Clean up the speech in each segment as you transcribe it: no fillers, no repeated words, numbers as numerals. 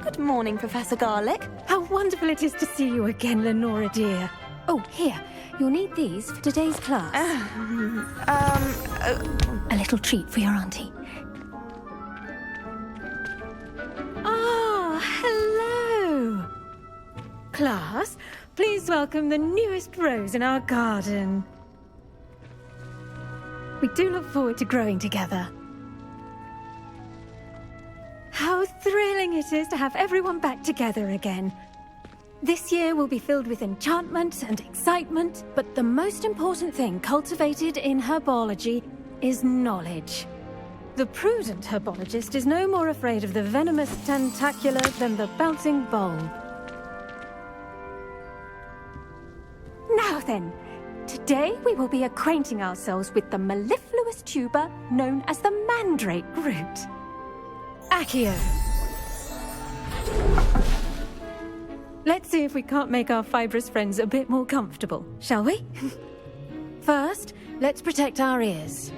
Good morning, Professor Garlick. How wonderful it is to see you again, Lenora dear. Oh, here. You'll need these for today's class. A little treat for your auntie. Ah, hello. Class, please welcome the newest rose in our garden. We do look forward to growing together. How thrilling it is to have everyone back together again. This year will be filled with enchantment and excitement, but the most important thing cultivated in herbology is knowledge. The prudent herbologist is no more afraid of the venomous tentacula than the bouncing bulb. Now then, today we will be acquainting ourselves with the mellifluous tuber known as the mandrake root. Accio. Let's see if we can't make our fibrous friends a bit more comfortable, shall we? First, let's protect our ears.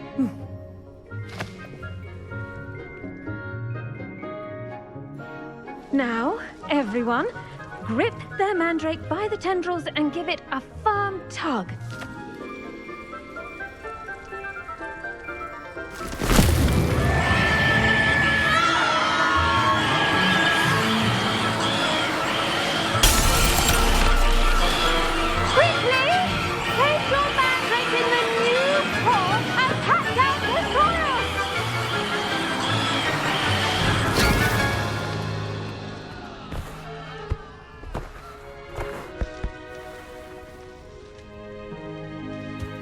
Now, everyone, grip their mandrake by the tendrils and give it a firm tug.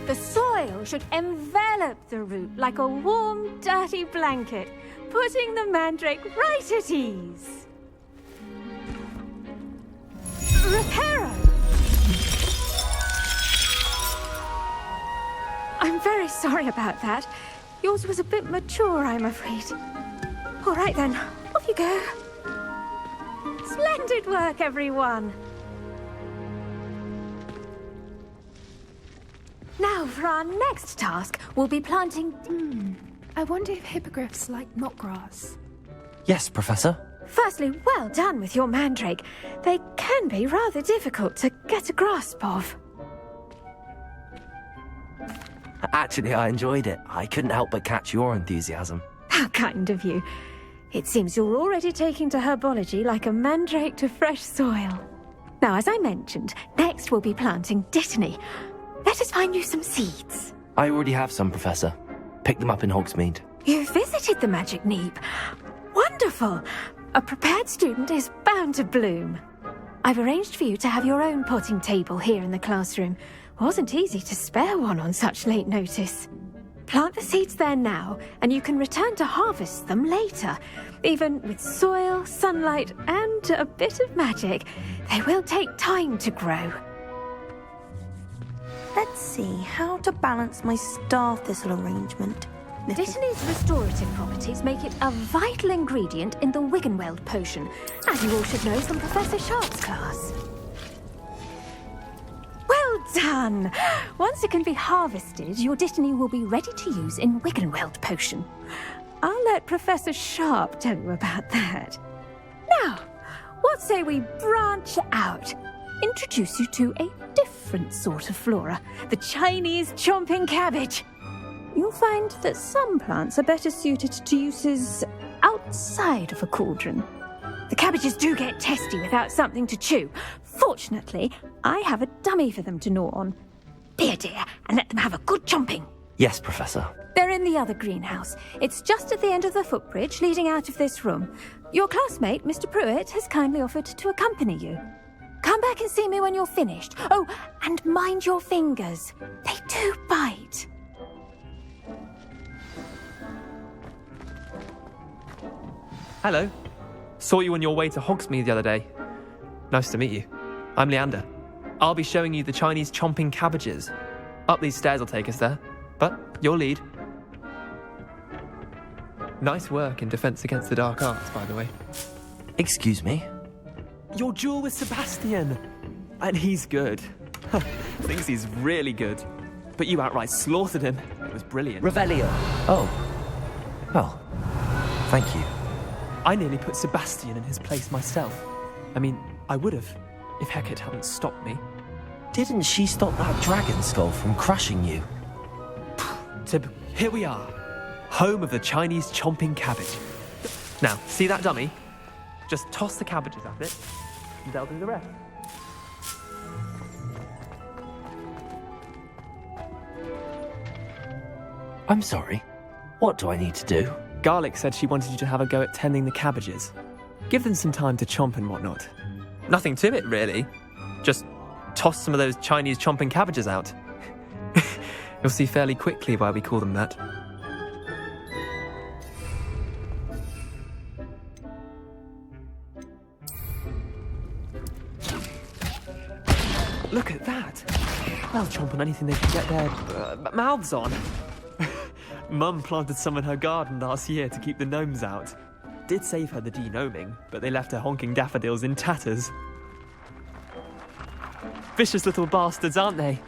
The soil should envelop the root like a warm, dirty blanket, putting the mandrake right at ease. Reparo! I'm very sorry about that. Yours was a bit mature, I'm afraid. All right then, off you go. Splendid work, everyone. Now, for our next task, we'll be planting... I wonder if hippogriffs like knotgrass. Yes, Professor. Firstly, well done with your mandrake. They can be rather difficult to get a grasp of. Actually, I enjoyed it. I couldn't help but catch your enthusiasm. How kind of you. It seems you're already taking to herbology like a mandrake to fresh soil. Now, as I mentioned, next we'll be planting dittany. Let us find you some seeds. I already have some, Professor. Picked them up in Hogsmeade. You visited the Magic Neep. Wonderful. A prepared student is bound to bloom. I've arranged for you to have your own potting table here in the classroom. Wasn't easy to spare one on such late notice. Plant the seeds there now, and you can return to harvest them later. Even with soil, sunlight, and a bit of magic, they will take time to grow. Let's see how to balance my star thistle arrangement. Dittany's restorative properties make it a vital ingredient in the Wiggenweld potion, as you all should know from Professor Sharp's class. Well done! Once it can be harvested, your Dittany will be ready to use in Wiggenweld potion. I'll let Professor Sharp tell you about that. Now, what say we branch out? Introduce you to a different sort of flora, the Chinese chomping cabbage. You'll find that some plants are better suited to uses outside of a cauldron. The cabbages do get testy without something to chew. Fortunately, I have a dummy for them to gnaw on. Dear, and let them have a good chomping. Yes, Professor. They're in the other greenhouse. It's just at the end of the footbridge leading out of this room. Your classmate, Mr. Pruitt, has kindly offered to accompany you. Come back and see me when you're finished. Oh, and mind your fingers. They do bite. Hello. Saw you on your way to Hogsmeade the other day. Nice to meet you. I'm Leander. I'll be showing you the Chinese chomping cabbages. Up these stairs will take us there. But your lead. Nice work in Defense Against the Dark Arts, by the way. Excuse me? Your duel with Sebastian. And he's good. Thinks he's really good. But you outright slaughtered him. It was brilliant. Revelio. Oh. Well, thank you. I nearly put Sebastian in his place myself. I mean, I would have, if Hecate hadn't stopped me. Didn't she stop that dragon skull from crushing you? Tib, here we are. Home of the Chinese chomping cabbage. Now, see that dummy? Just toss the cabbages at it, and they'll do the rest. I'm sorry. What do I need to do? Garlic said she wanted you to have a go at tending the cabbages. Give them some time to chomp and whatnot. Nothing to it, really. Just toss some of those Chinese chomping cabbages out. You'll see fairly quickly why we call them that. Look at that! They'll chomp on anything they can get their mouths on. Mum planted some in her garden last year to keep the gnomes out. Did save her the de-gnoming, but they left her honking daffodils in tatters. Vicious little bastards, aren't they?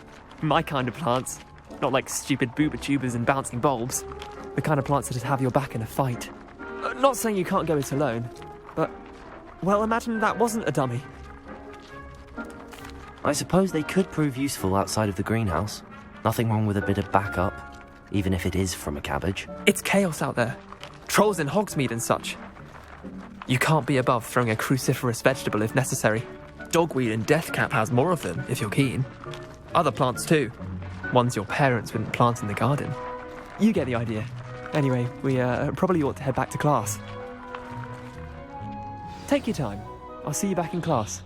My kind of plants. Not like stupid booba tubers and bouncing bulbs. The kind of plants that'd have your back in a fight. Not saying you can't go it alone, but, well, imagine that wasn't a dummy. I suppose they could prove useful outside of the greenhouse. Nothing wrong with a bit of backup, even if it is from a cabbage. It's chaos out there. Trolls in Hogsmeade and such. You can't be above throwing a cruciferous vegetable if necessary. Dogweed and deathcap has more of them, if you're keen. Other plants too. Ones your parents wouldn't plant in the garden. You get the idea. Anyway, we probably ought to head back to class. Take your time. I'll see you back in class.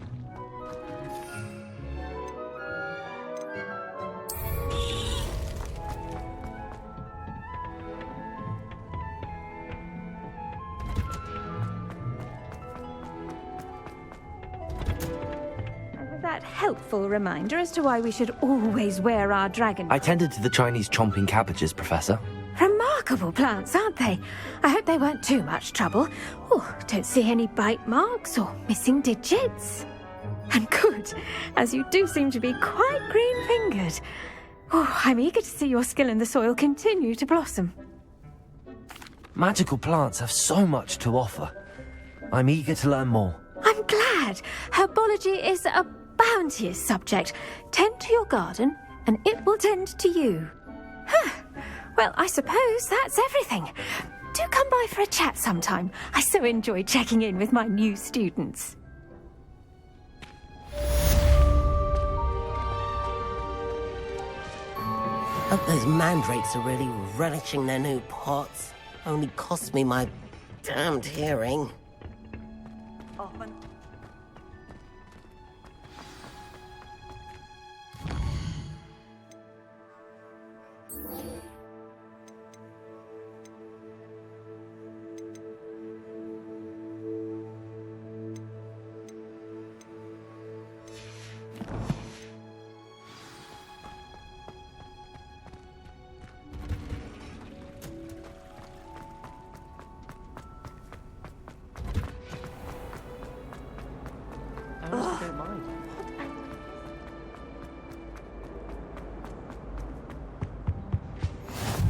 That helpful reminder as to why we should always wear our dragon. I tended to the Chinese chomping cabbages, Professor. Remarkable plants, aren't they? I hope they weren't too much trouble. Oh, don't see any bite marks or missing digits. And good, as you do seem to be quite green-fingered. Oh, I'm eager to see your skill in the soil continue to blossom. Magical plants have so much to offer. I'm eager to learn more. I'm glad. Herbology is a bounteous subject. Tend to your garden, and it will tend to you. Huh. Well, I suppose that's everything. Do come by for a chat sometime. I so enjoy checking in with my new students. Hope those mandrakes are really relishing their new pots. Only cost me my damned hearing.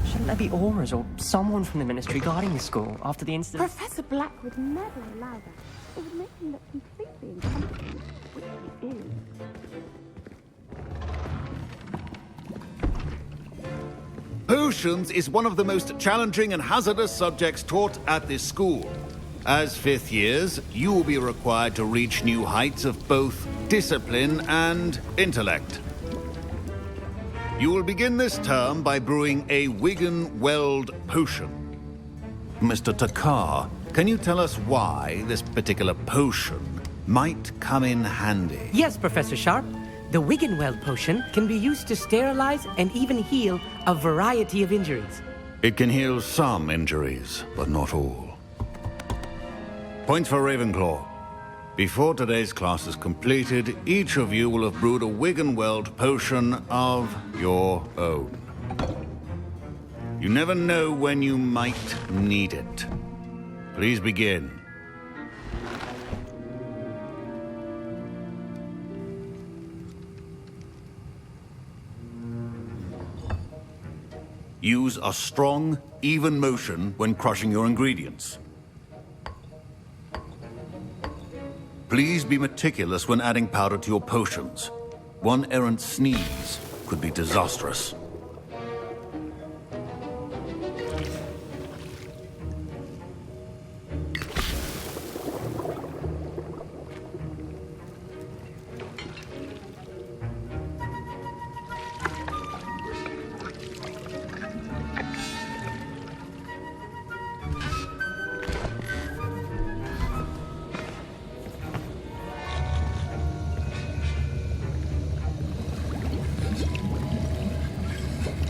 Shouldn't there be auras or someone from the ministry guarding the school after the incident? Professor Black would never allow that. It would make him look completely incompetent, which he is. Potions is one of the most challenging and hazardous subjects taught at this school. As fifth years, you will be required to reach new heights of both discipline and intellect. You will begin this term by brewing a Wiggen-Weld potion. Mr. Takar, can you tell us why this particular potion might come in handy? Yes, Professor Sharp. The Wiggen-Weld potion can be used to sterilize and even heal a variety of injuries. It can heal some injuries, but not all. Points for Ravenclaw. Before today's class is completed, each of you will have brewed a Wiggen-Weld potion of your own. You never know when you might need it. Please begin. Use a strong, even motion when crushing your ingredients. Please be meticulous when adding powder to your potions. One errant sneeze could be disastrous.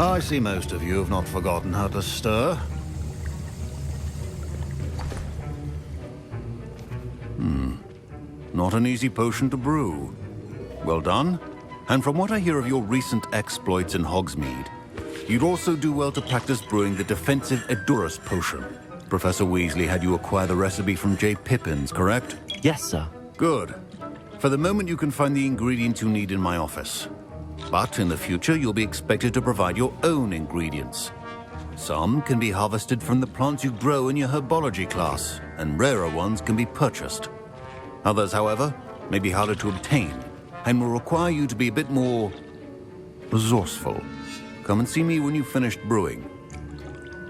I see most of you have not forgotten how to stir. Not an easy potion to brew. Well done. And from what I hear of your recent exploits in Hogsmeade, you'd also do well to practice brewing the defensive Edurus potion. Professor Weasley had you acquire the recipe from J. Pippins, correct? Yes, sir. Good. For the moment, you can find the ingredients you need in my office. But in the future, you'll be expected to provide your own ingredients. Some can be harvested from the plants you grow in your herbology class, and rarer ones can be purchased. Others, however, may be harder to obtain, and will require you to be a bit more resourceful. Come and see me when you've finished brewing,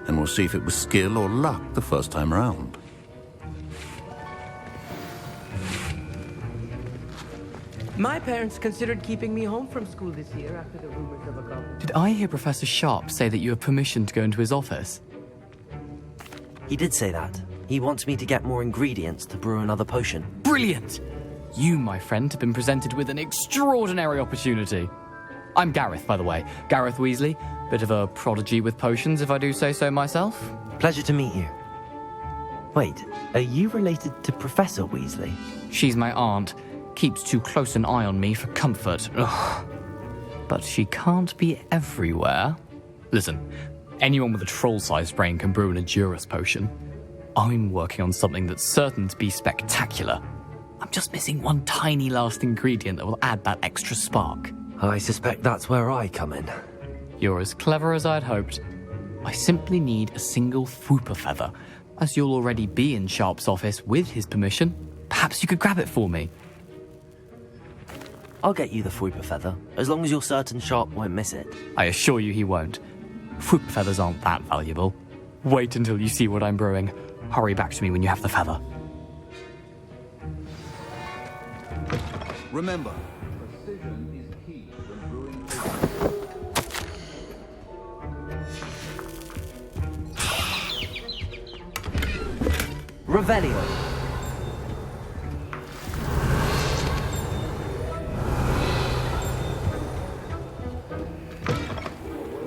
and we'll see if it was skill or luck the first time round. My parents considered keeping me home from school this year after the rumors of a goblin. Did I hear Professor Sharp say that you have permission to go into his office? He did say that. He wants me to get more ingredients to brew another potion. Brilliant! You, my friend, have been presented with an extraordinary opportunity. I'm Gareth, by the way. Gareth Weasley. Bit of a prodigy with potions, if I do say so myself. Pleasure to meet you. Wait, are you related to Professor Weasley? She's my aunt. Keeps too close an eye on me for comfort. Ugh. But she can't be everywhere. Listen, anyone with a troll-sized brain can brew an Edurus potion. I'm working on something that's certain to be spectacular. I'm just missing one tiny last ingredient that will add that extra spark. I suspect that's where I come in. You're as clever as I'd hoped. I simply need a single Fwooper feather. As you'll already be in Sharp's office with his permission, perhaps you could grab it for me. I'll get you the Fwooper feather, as long as you're certain Sharp won't miss it. I assure you he won't. Fwooper feathers aren't that valuable. Wait until you see what I'm brewing. Hurry back to me when you have the feather. Remember, precision is key when brewing. Revelio.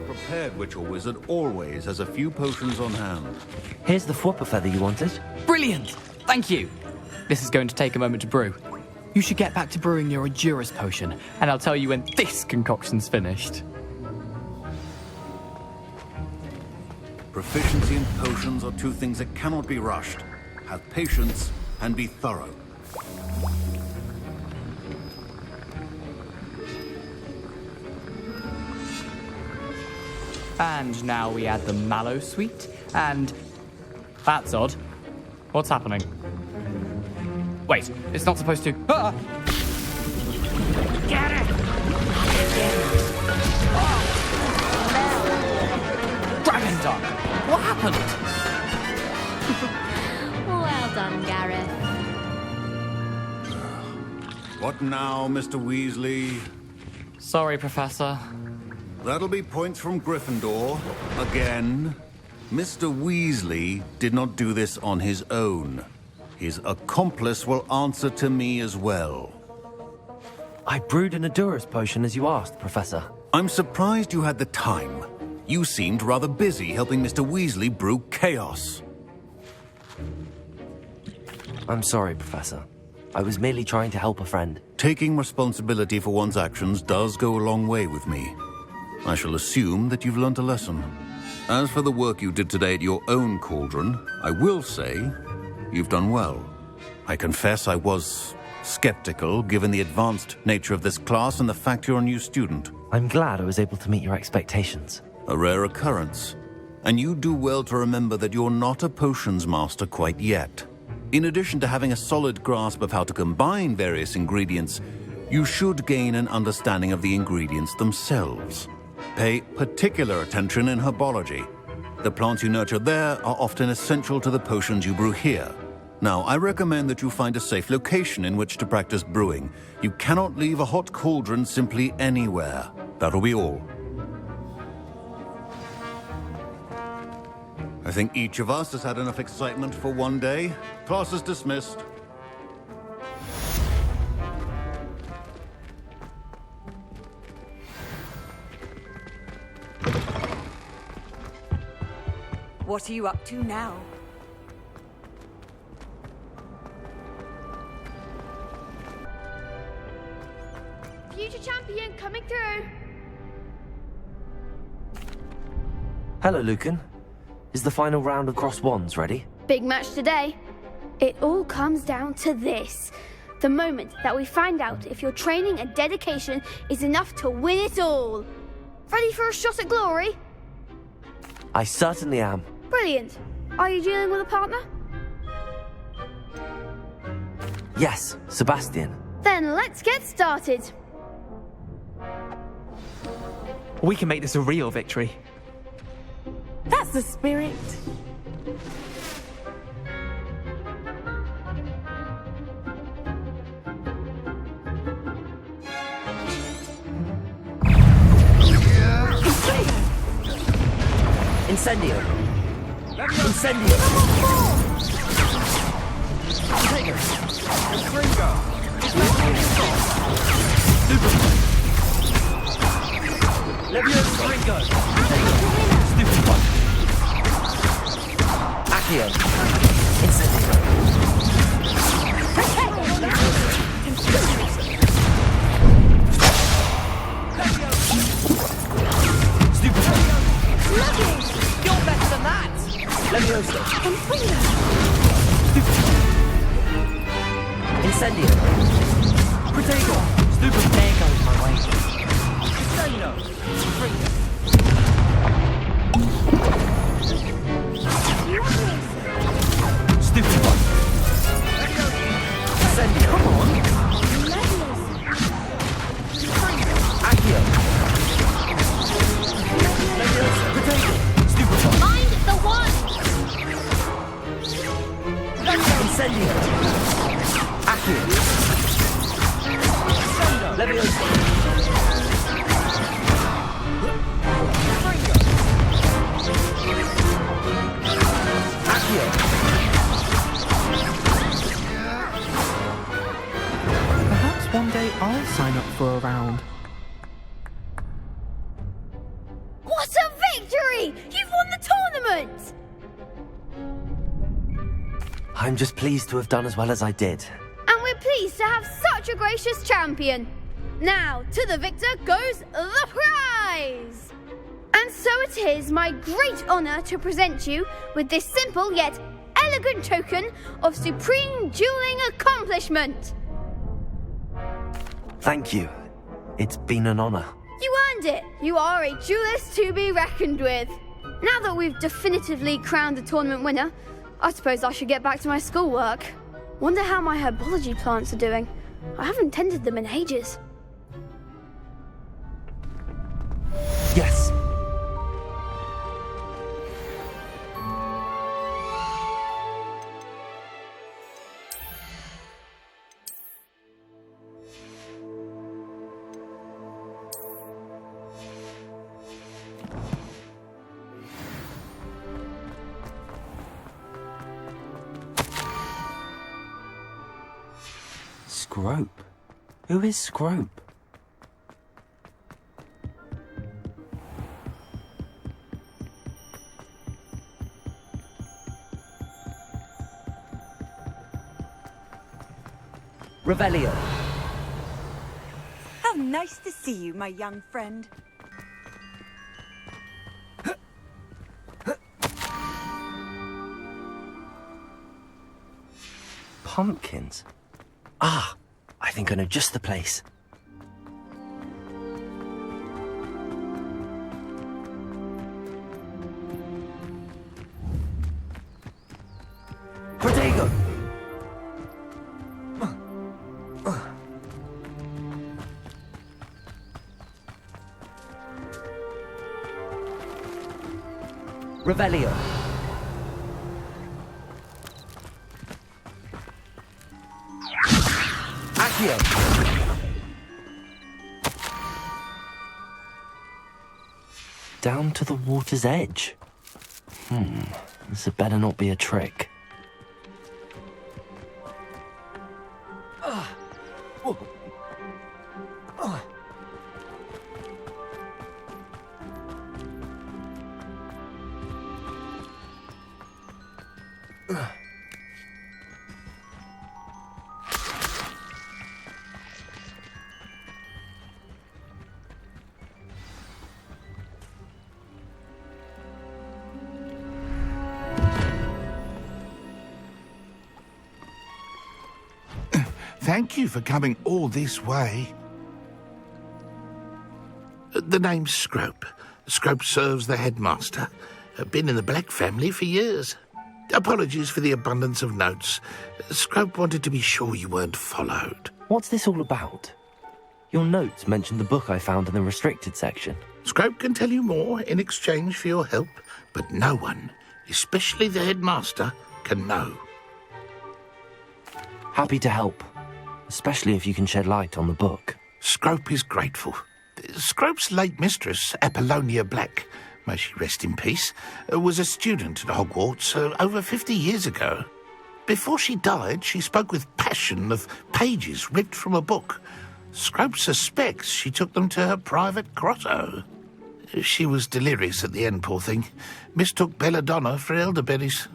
Prepared witch or wizard always has a few potions on hand. Here's the Fwooper feather you wanted. Brilliant! Thank you! This is going to take a moment to brew. You should get back to brewing your Edurus potion, and I'll tell you when this concoction's finished. Proficiency in potions are two things that cannot be rushed. Have patience and be thorough. And now we add the mallow sweet, and... That's odd. What's happening? Wait, it's not supposed to... Ah! Get it! Dragon Duck! What happened? Well done, Gareth. What now, Mr. Weasley? Sorry, Professor. That'll be points from Gryffindor. Again. Mr. Weasley did not do this on his own. His accomplice will answer to me as well. I brewed an Edurus potion as you asked, Professor. I'm surprised you had the time. You seemed rather busy helping Mr. Weasley brew chaos. I'm sorry, Professor. I was merely trying to help a friend. Taking responsibility for one's actions does go a long way with me. I shall assume that you've learnt a lesson. As for the work you did today at your own cauldron, I will say you've done well. I confess I was skeptical, given the advanced nature of this class and the fact you're a new student. I'm glad I was able to meet your expectations. A rare occurrence. And you do well to remember that you're not a potions master quite yet. In addition to having a solid grasp of how to combine various ingredients, you should gain an understanding of the ingredients themselves. Pay particular attention in herbology. The plants you nurture there are often essential to the potions you brew here. Now, I recommend that you find a safe location in which to practice brewing. You cannot leave a hot cauldron simply anywhere. That'll be all. I think each of us has had enough excitement for one day. Class is dismissed. What are you up to now? Future champion coming through. Hello, Lucan. Is the final round of cross wands ready? Big match today. It all comes down to this. The moment that we find out if your training and dedication is enough to win it all. Ready for a shot at glory? I certainly am. Brilliant. Are you dealing with a partner? Yes, Sebastian. Then let's get started. We can make this a real victory. That's the spirit. Incendio! Incendio! Trigger! Levioso! Stupid one! Accio! Incendio! Stupid one! You're better than that! Levioso! Stupid one! Incendio! Protego! Stupid! There goes my way. Incendio! Stupid one! Incendio! Come on! Accio! Levioso! Protego! Stupid one! Mind the one! Incendio! Accio! Levioso! Accio! Perhaps one day I'll sign up for a round. What a victory! You've won the tournament! I'm just pleased to have done as well as I did. And we're pleased to have such a gracious champion. Now, to the victor goes the prize! And so it is my great honor to present you with this simple yet elegant token of supreme dueling accomplishment. Thank you. It's been an honor. You earned it. You are a duelist to be reckoned with. Now that we've definitively crowned the tournament winner, I suppose I should get back to my schoolwork. Wonder how my herbology plants are doing. I haven't tended them in ages. Yes. Scrope? Who is Scrope? Revelio. How nice to see you, my young friend. Pumpkins? Ah, I think I know just the place. Protego! Revelio. Accio. Down to the water's edge. This had better not be a trick. Thank you for coming all this way. The name's Scrope. Scrope serves the headmaster. Been in the Black family for years. Apologies for the abundance of notes. Scrope wanted to be sure you weren't followed. What's this all about? Your notes mentioned the book I found in the restricted section. Scrope can tell you more in exchange for your help, but no one, especially the headmaster, can know. Happy to help, especially if you can shed light on the book. Scrope is grateful. Scrope's late mistress, Apollonia Black, may she rest in peace, was a student at Hogwarts over 50 years ago. Before she died, she spoke with passion of pages ripped from a book. Scrope suspects she took them to her private grotto. She was delirious at the end, poor thing. Mistook belladonna for elderberries.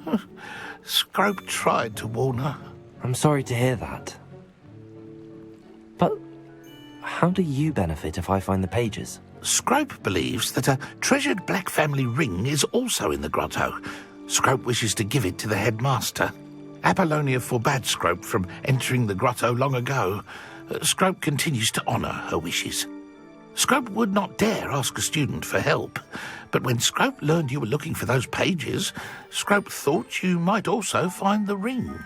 Scrope tried to warn her. I'm sorry to hear that. But how do you benefit if I find the pages? Scrope believes that a treasured Black family ring is also in the grotto. Scrope wishes to give it to the headmaster. Apollonia forbade Scrope from entering the grotto long ago. Scrope continues to honour her wishes. Scrope would not dare ask a student for help, but when Scrope learned you were looking for those pages, Scrope thought you might also find the ring.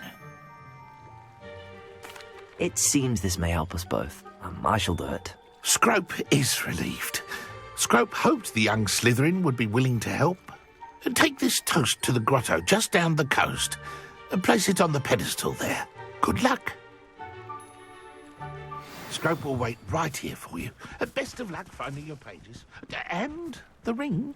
It seems this may help us both. I shall do it. Scrope is relieved. Scrope hoped the young Slytherin would be willing to help. Take this toast to the grotto just down the coast and place it on the pedestal there. Good luck. Scrope will wait right here for you. Best of luck finding your pages. And the ring.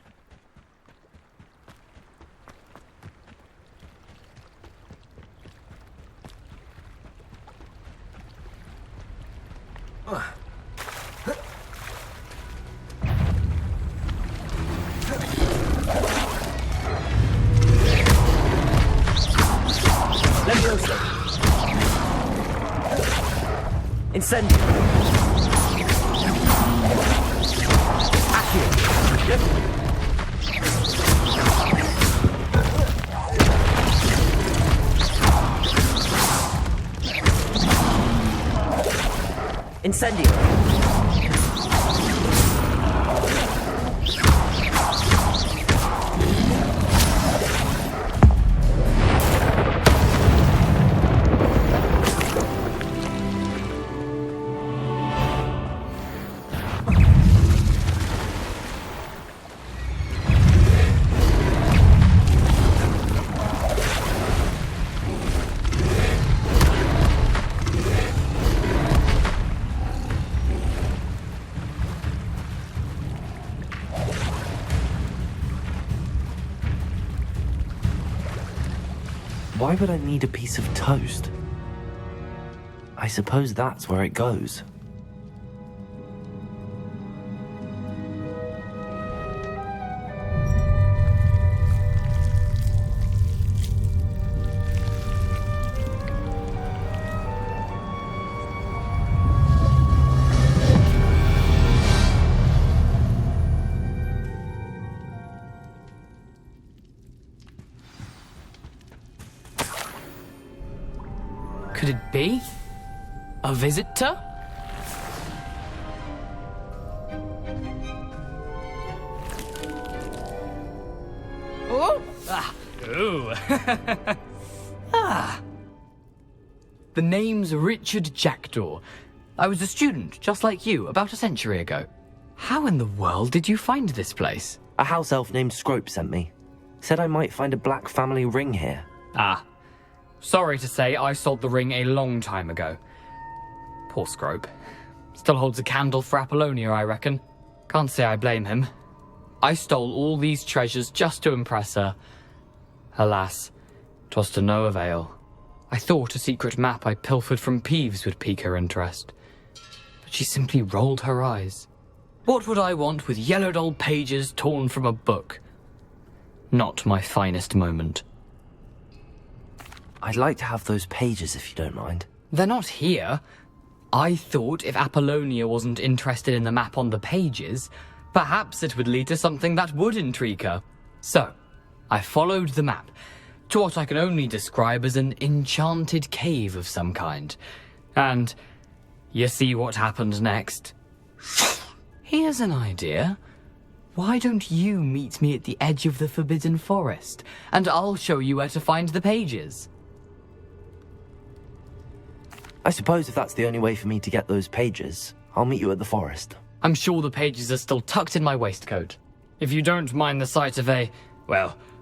Leviosa. Incendio. Accio. Yep. Incendio. Why would I need a piece of toast? I suppose that's where it goes. Could it be? A visitor? Oh! Ah! Ooh! Ah! The name's Richard Jackdaw. I was a student, just like you, about a century ago. How in the world did you find this place? A house elf named Scrope sent me. Said I might find a black family ring here. Ah. Sorry to say, I sold the ring a long time ago. Poor Scrope. Still holds a candle for Apollonia, I reckon. Can't say I blame him. I stole all these treasures just to impress her. Alas, 'twas to no avail. I thought a secret map I pilfered from Peeves would pique her interest. But she simply rolled her eyes. What would I want with yellowed old pages torn from a book? Not my finest moment. I'd like to have those pages if you don't mind. They're not here. I thought if Apollonia wasn't interested in the map on the pages, perhaps it would lead to something that would intrigue her. So, I followed the map to what I can only describe as an enchanted cave of some kind. And you see what happened next? Here's an idea. Why don't you meet me at the edge of the Forbidden Forest, and I'll show you where to find the pages? I suppose if that's the only way for me to get those pages, I'll meet you at the forest. I'm sure the pages are still tucked in my waistcoat. If you don't mind the sight of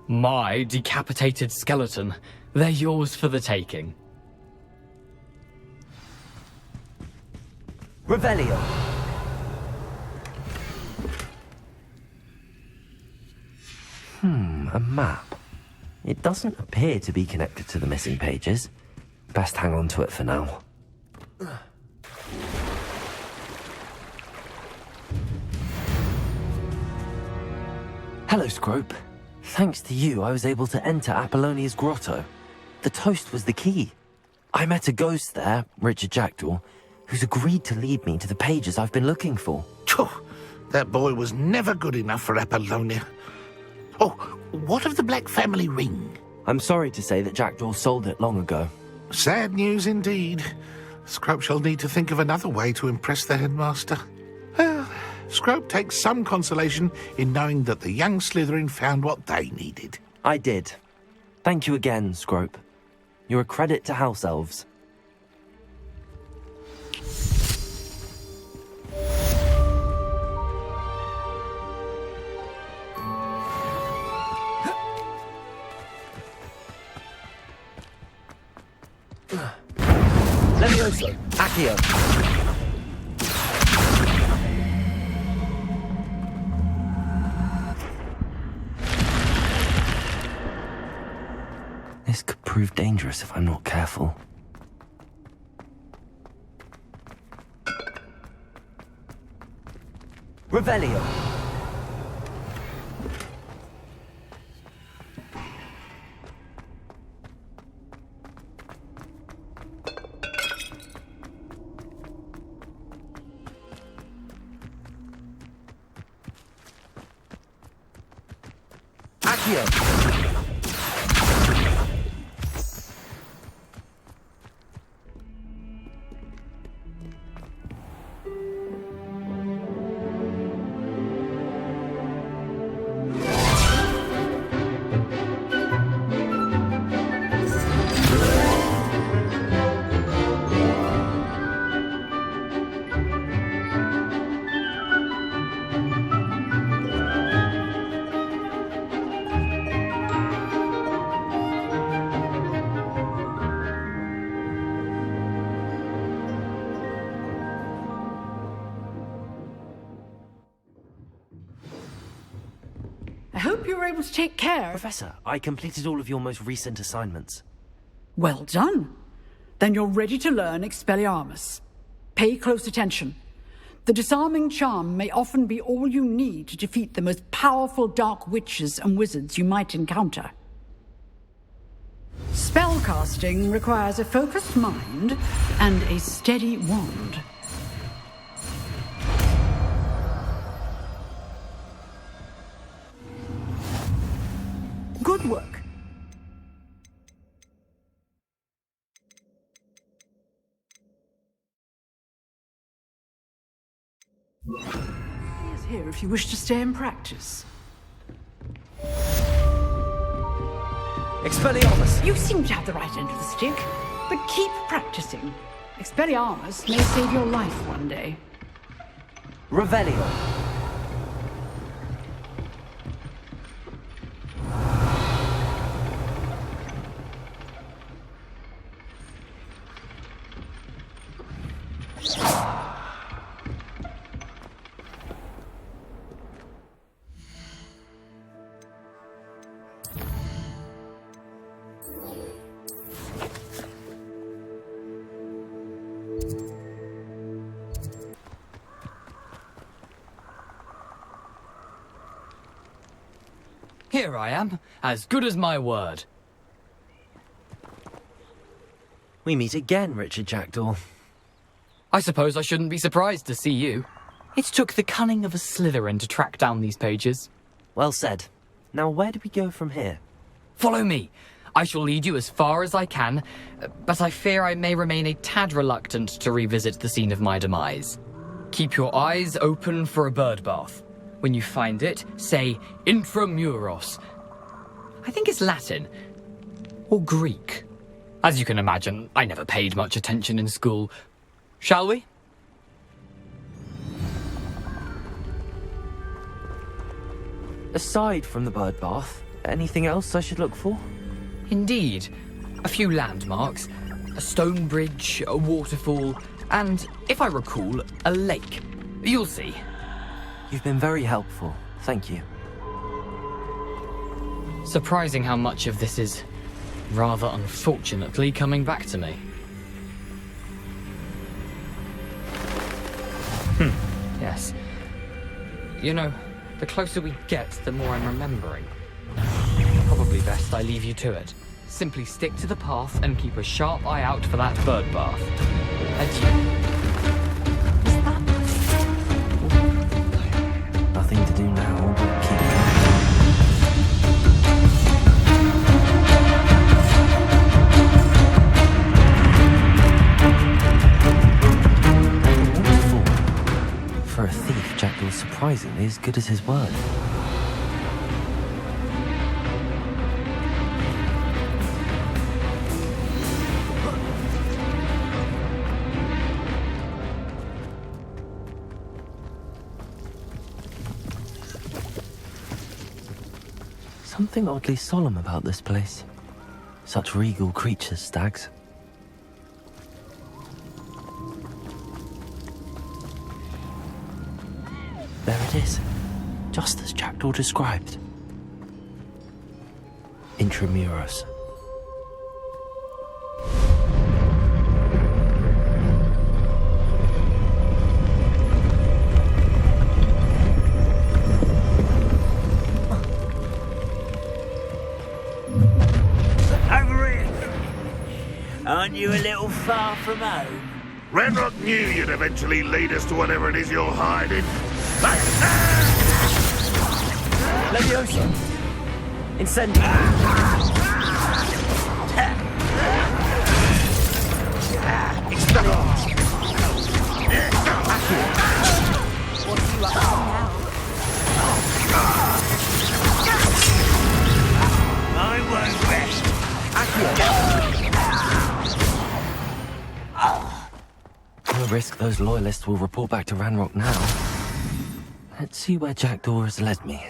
my decapitated skeleton, they're yours for the taking. Revelio! A map. It doesn't appear to be connected to the missing pages. Best hang on to it for now. Hello, Scrope. Thanks to you, I was able to enter Apollonia's grotto. The toast was the key. I met a ghost there, Richard Jackdaw, who's agreed to lead me to the pages I've been looking for. That boy was never good enough for Apollonia. Oh, what of the Black family ring? I'm sorry to say that Jackdaw sold it long ago. Sad news indeed. Scrope shall need to think of another way to impress the headmaster. Well, Scrope takes some consolation in knowing that the young Slytherin found what they needed. I did. Thank you again, Scrope. You're a credit to House Elves. Levioso, Accio. This could prove dangerous if I'm not careful. Revelio. I hope you were able to take care. Professor, I completed all of your most recent assignments. Well done. Then you're ready to learn Expelliarmus. Pay close attention. The disarming charm may often be all you need to defeat the most powerful dark witches and wizards you might encounter. Spellcasting requires a focused mind and a steady wand. Good work. He is here if you wish to stay and practice. Expelliarmus! You seem to have the right end of the stick, but keep practicing. Expelliarmus may save your life one day. Revelio. Here I am, as good as my word. We meet again, Richard Jackdaw. I suppose I shouldn't be surprised to see you. It took the cunning of a Slytherin to track down these pages. Well said. Now where do we go from here? Follow me. I shall lead you as far as I can, but I fear I may remain a tad reluctant to revisit the scene of my demise. Keep your eyes open for a bird bath. When you find it, say intramuros. I think it's Latin. Or Greek. As you can imagine, I never paid much attention in school. Shall we? Aside from the bird bath, anything else I should look for? Indeed. A few landmarks, a stone bridge, a waterfall, and, if I recall, a lake. You'll see. You've been very helpful. Thank you. Surprising how much of this is, rather unfortunately, coming back to me. Yes. You know, the closer we get, the more I'm remembering. Probably best I leave you to it. Simply stick to the path and keep a sharp eye out for that bird bath. Adieu. Nothing to do now but keep going. For a thief, Jackdaw's surprisingly as good as his word. Something oddly solemn about this place. Such regal creatures, stags. There it is, just as Jackdaw described. Intramuros. Over here! Aren't you a little far from home? Ranrock knew you'd eventually lead us to whatever it is you're hiding. Leviosa! Incendio! What are you up to now? I won't rest. No risk those loyalists will report back to Ranrock now. Let's see where Jackdaw has led me.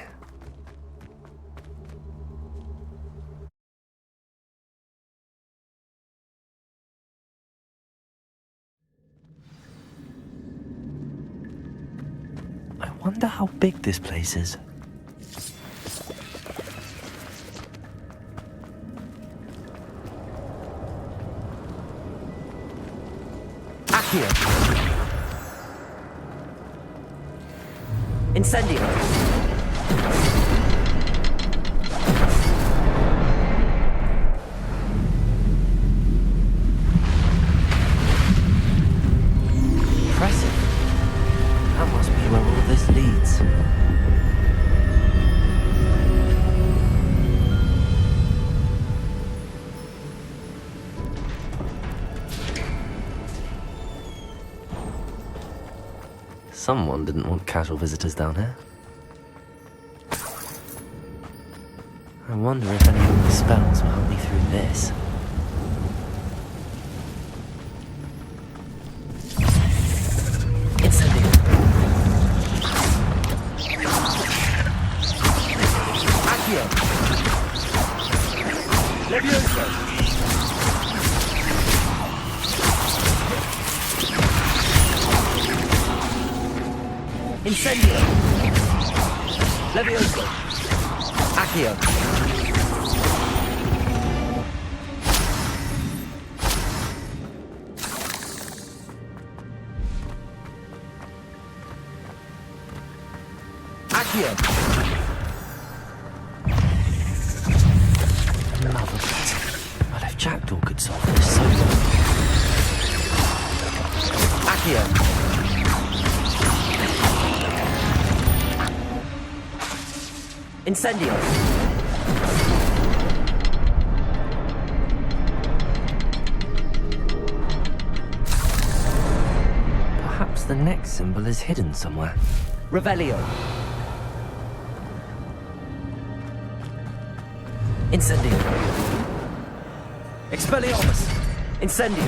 I wonder how big this place is. Accio! Incendio! Impressive. That must be where all this leads. Someone didn't want casual visitors down here. I wonder if any of the spells will help me through this. Incendio! Accio! Leviosa! Incendio! Leviosa! Accio! Accio! Jackdaw could solve this, so... Accio! Incendio! Perhaps the next symbol is hidden somewhere. Revelio! Incendio! Expelliarmus! Incendio!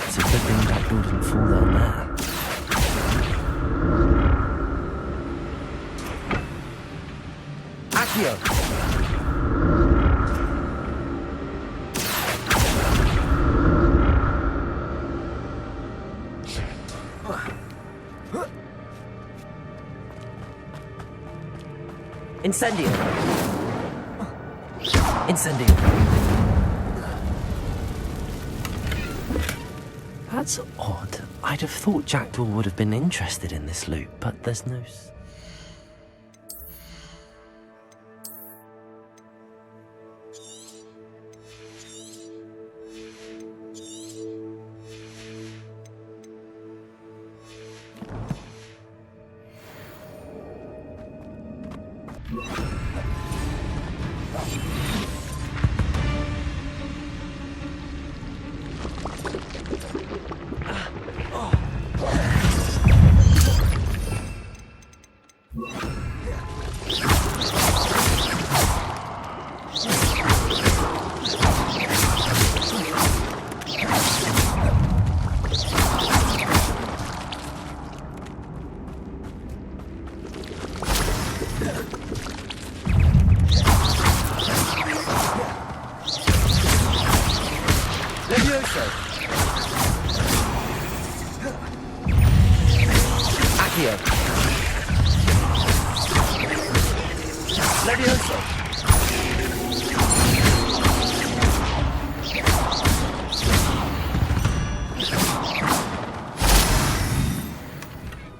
It's a good thing Jackdaw didn't fall down there. Accio! Incendio! Incendio! That's odd. I'd have thought Jackdaw would have been interested in this loot, but there's no...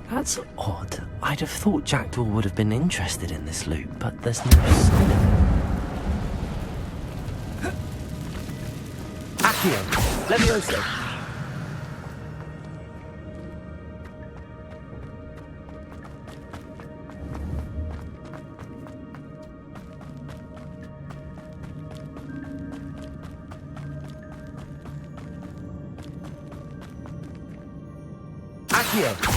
That's odd. I'd have thought Jackdaw would have been interested in this loot, but there's no sign of it. Accio! Levioso! Accio!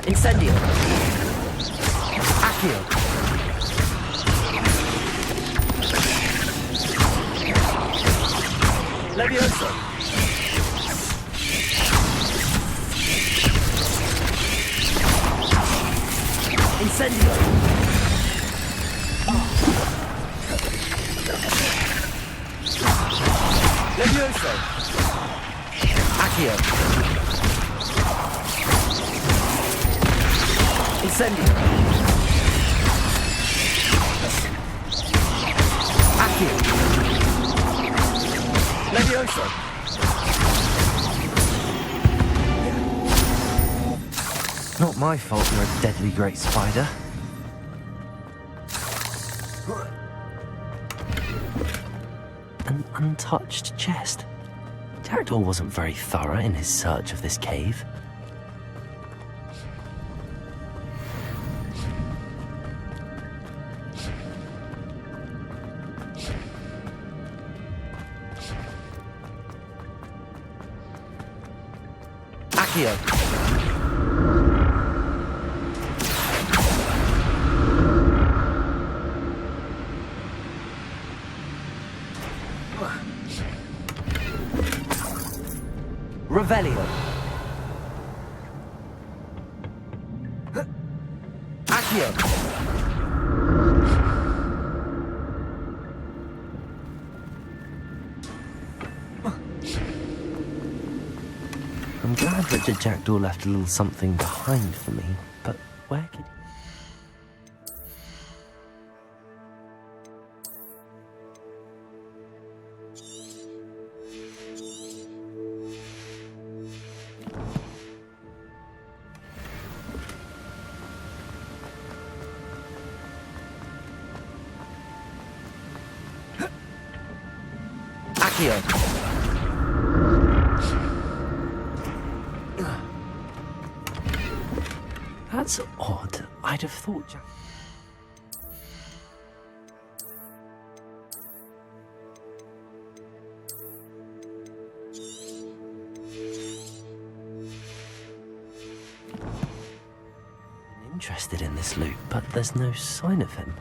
Incendio. Accio. Levioso. Incendio. Levioso. Accio. Incendio. Accio. Levioso. Not my fault you're a deadly great spider. An untouched chest. Jackdaw wasn't very thorough in his search of this cave. Accio. Revelio. Accio. I'm glad Richard Jackdaw left a little something behind for me, but where could he... Accio. That's odd. I'd have thought Jack... interested in this loot, but there's no sign of him.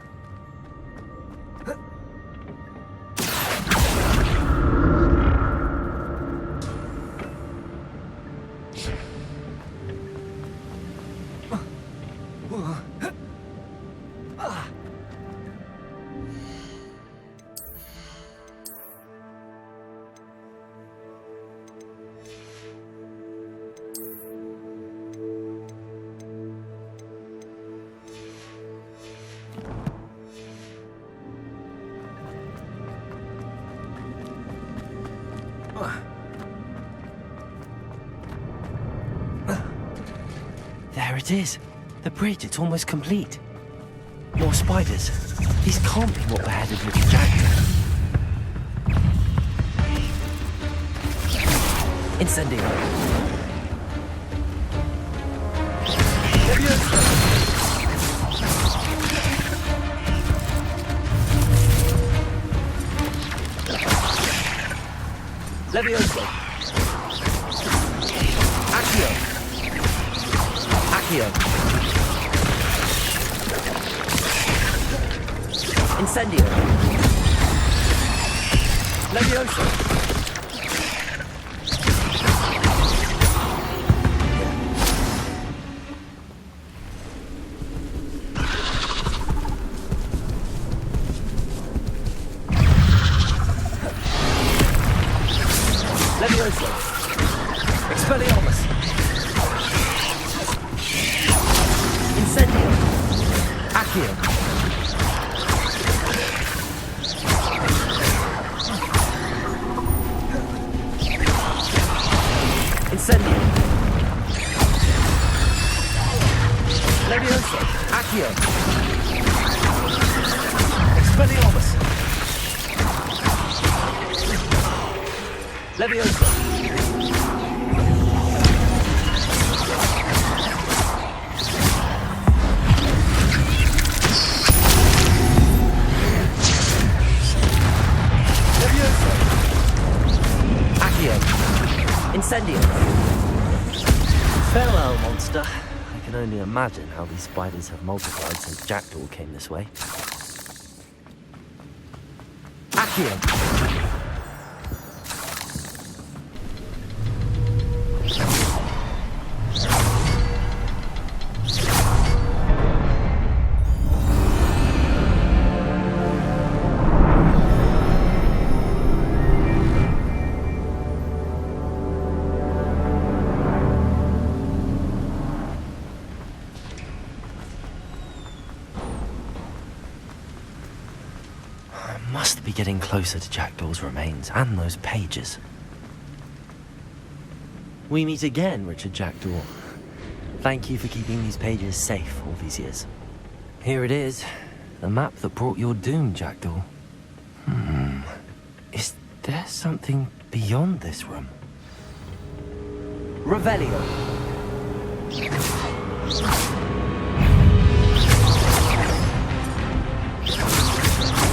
There it is. The bridge, it's almost complete. More spiders. These can't be what beheaded Richard Jackdaw. Incendio. Levioso. Levioso. Accio. Accio. Incendio. Levioso. Levioso. Expelliarmus. Incendio. Accio. Incendio. Levioso. Accio. Expelliarmus. Levioso. Levioso. Accio. Incendio. Farewell, monster. I can only imagine how these spiders have multiplied since Jackdaw came this way. Accio! Must be getting closer to Jackdaw's remains and those pages. We meet again, Richard Jackdaw. Thank you for keeping these pages safe all these years. Here it is, the map that brought your doom, Jackdaw. Is there something beyond this room? Revelio.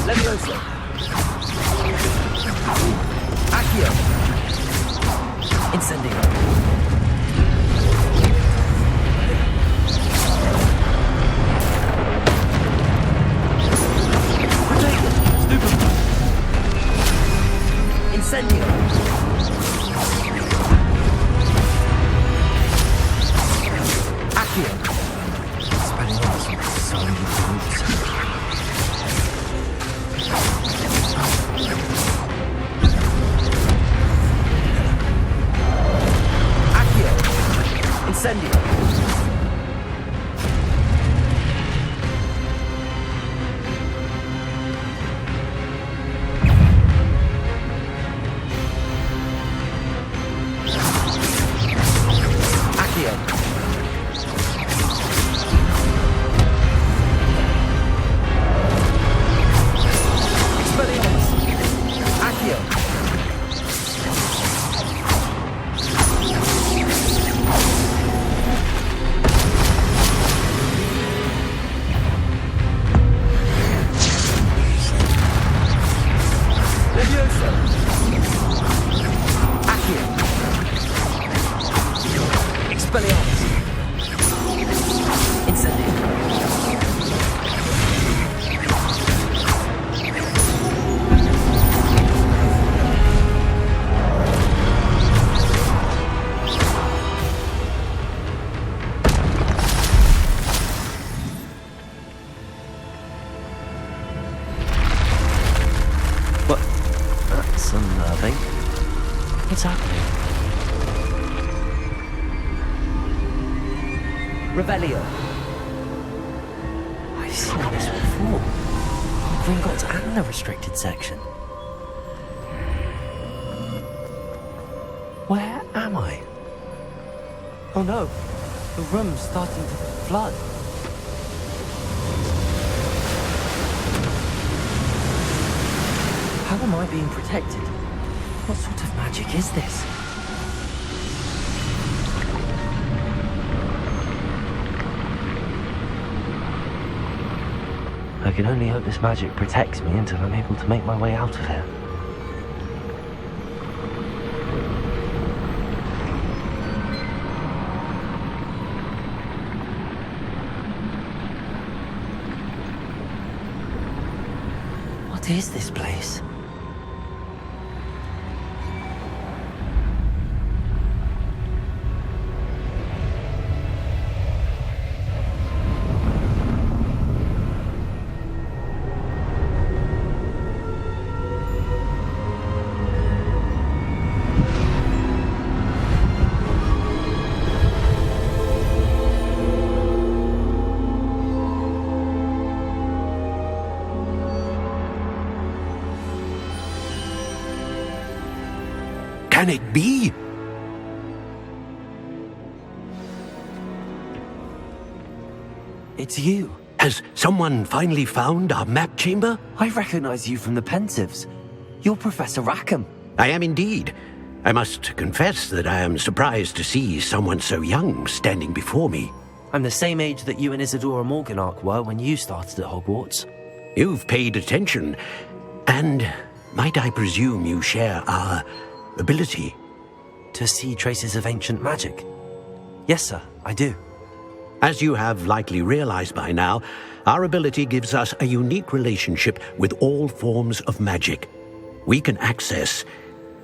Leviosa. Accio. Incendio. Protego. Stupefy. Incendio. Accio. Spelling so many moves. Incendio. Accio. Expelliarmus. Accio. Leviosa. Accio. Expelliarmus. Incendio. What? That's unnerving. What's happening? Revelio. I've seen this before. Gringotts and the restricted section. Where am I? Oh no, the room's starting to flood. How am I being protected? What sort of magic is this? I can only hope this magic protects me until I'm able to make my way out of here. What is this place? Can it be? It's you. Has someone finally found our map chamber? I recognize you from the Pensives. You're Professor Rackham. I am indeed. I must confess that I am surprised to see someone so young standing before me. I'm the same age that you and Isadora Morganach were when you started at Hogwarts. You've paid attention. And might I presume you share our ability? To see traces of ancient magic? Yes, sir, I do. As you have likely realized by now, our ability gives us a unique relationship with all forms of magic. We can access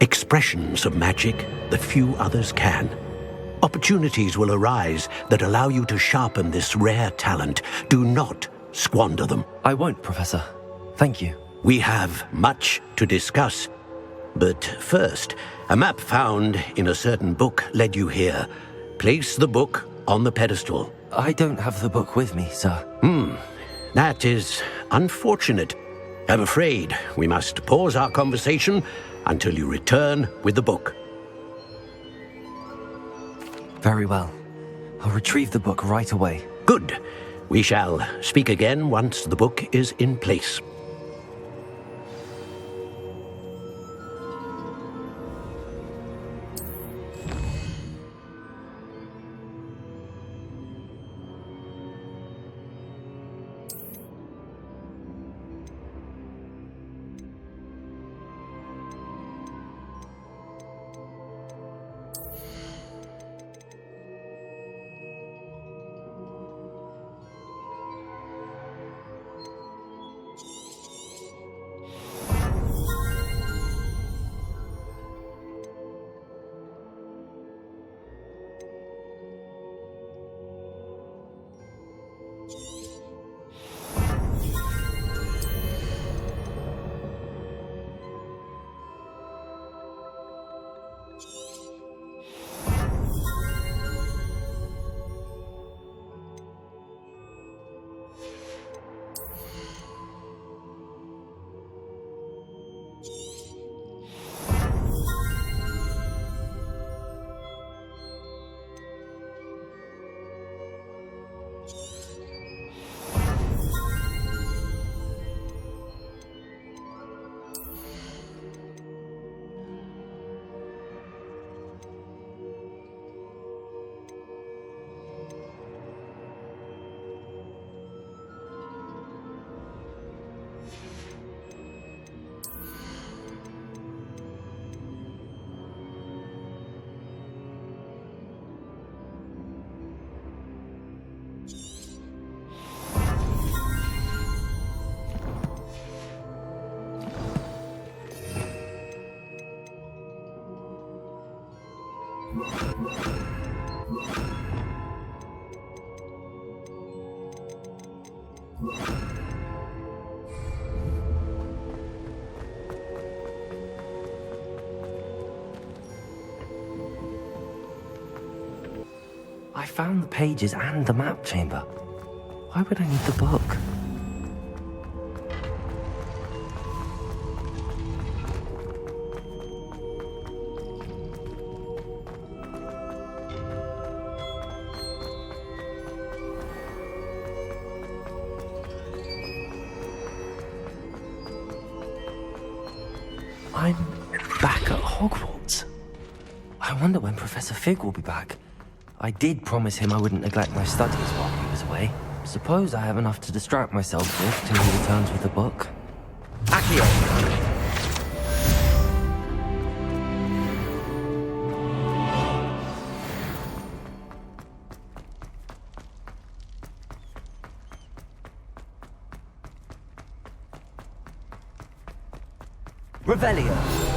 expressions of magic that few others can. Opportunities will arise that allow you to sharpen this rare talent. Do not squander them. I won't, Professor. Thank you. We have much to discuss. But first, a map found in a certain book led you here. Place the book on the pedestal. I don't have the book with me, sir. That is unfortunate. I'm afraid we must pause our conversation until you return with the book. Very well. I'll retrieve the book right away. Good. We shall speak again once the book is in place. I found the pages and the map chamber. Why would I need the book? I'm back at Hogwarts. I wonder when Professor Fig will be back. I did promise him I wouldn't neglect my studies while he was away. Suppose I have enough to distract myself with till he returns with the book. Accio! Revelio!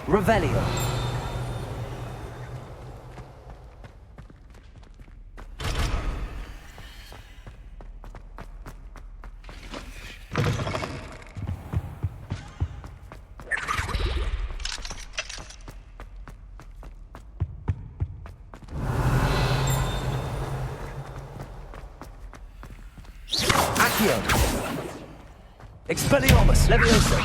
Revelio. Accio. Expelliarmus, Leviosa.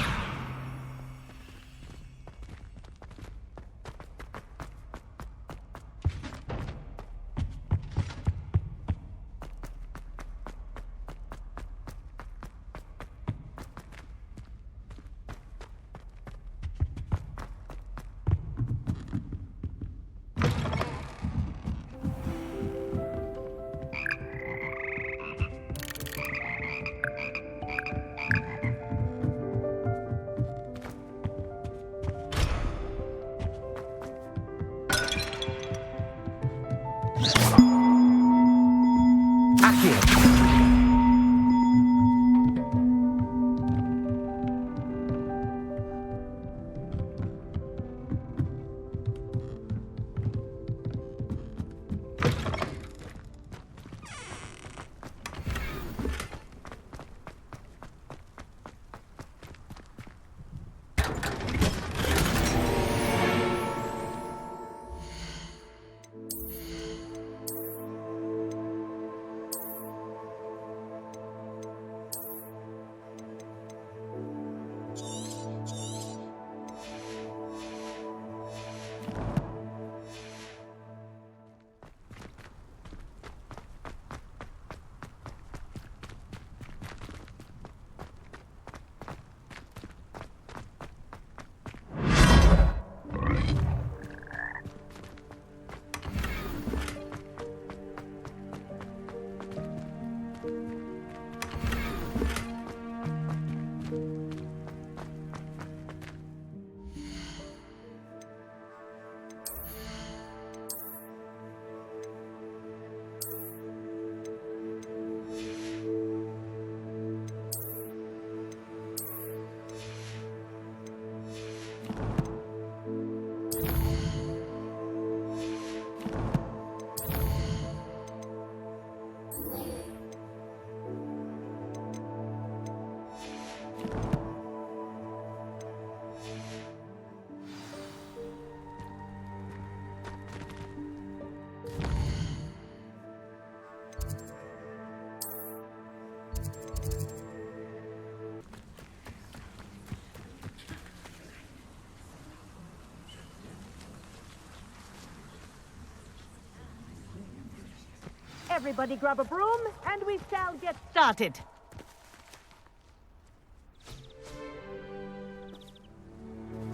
Everybody grab a broom, and we shall get started.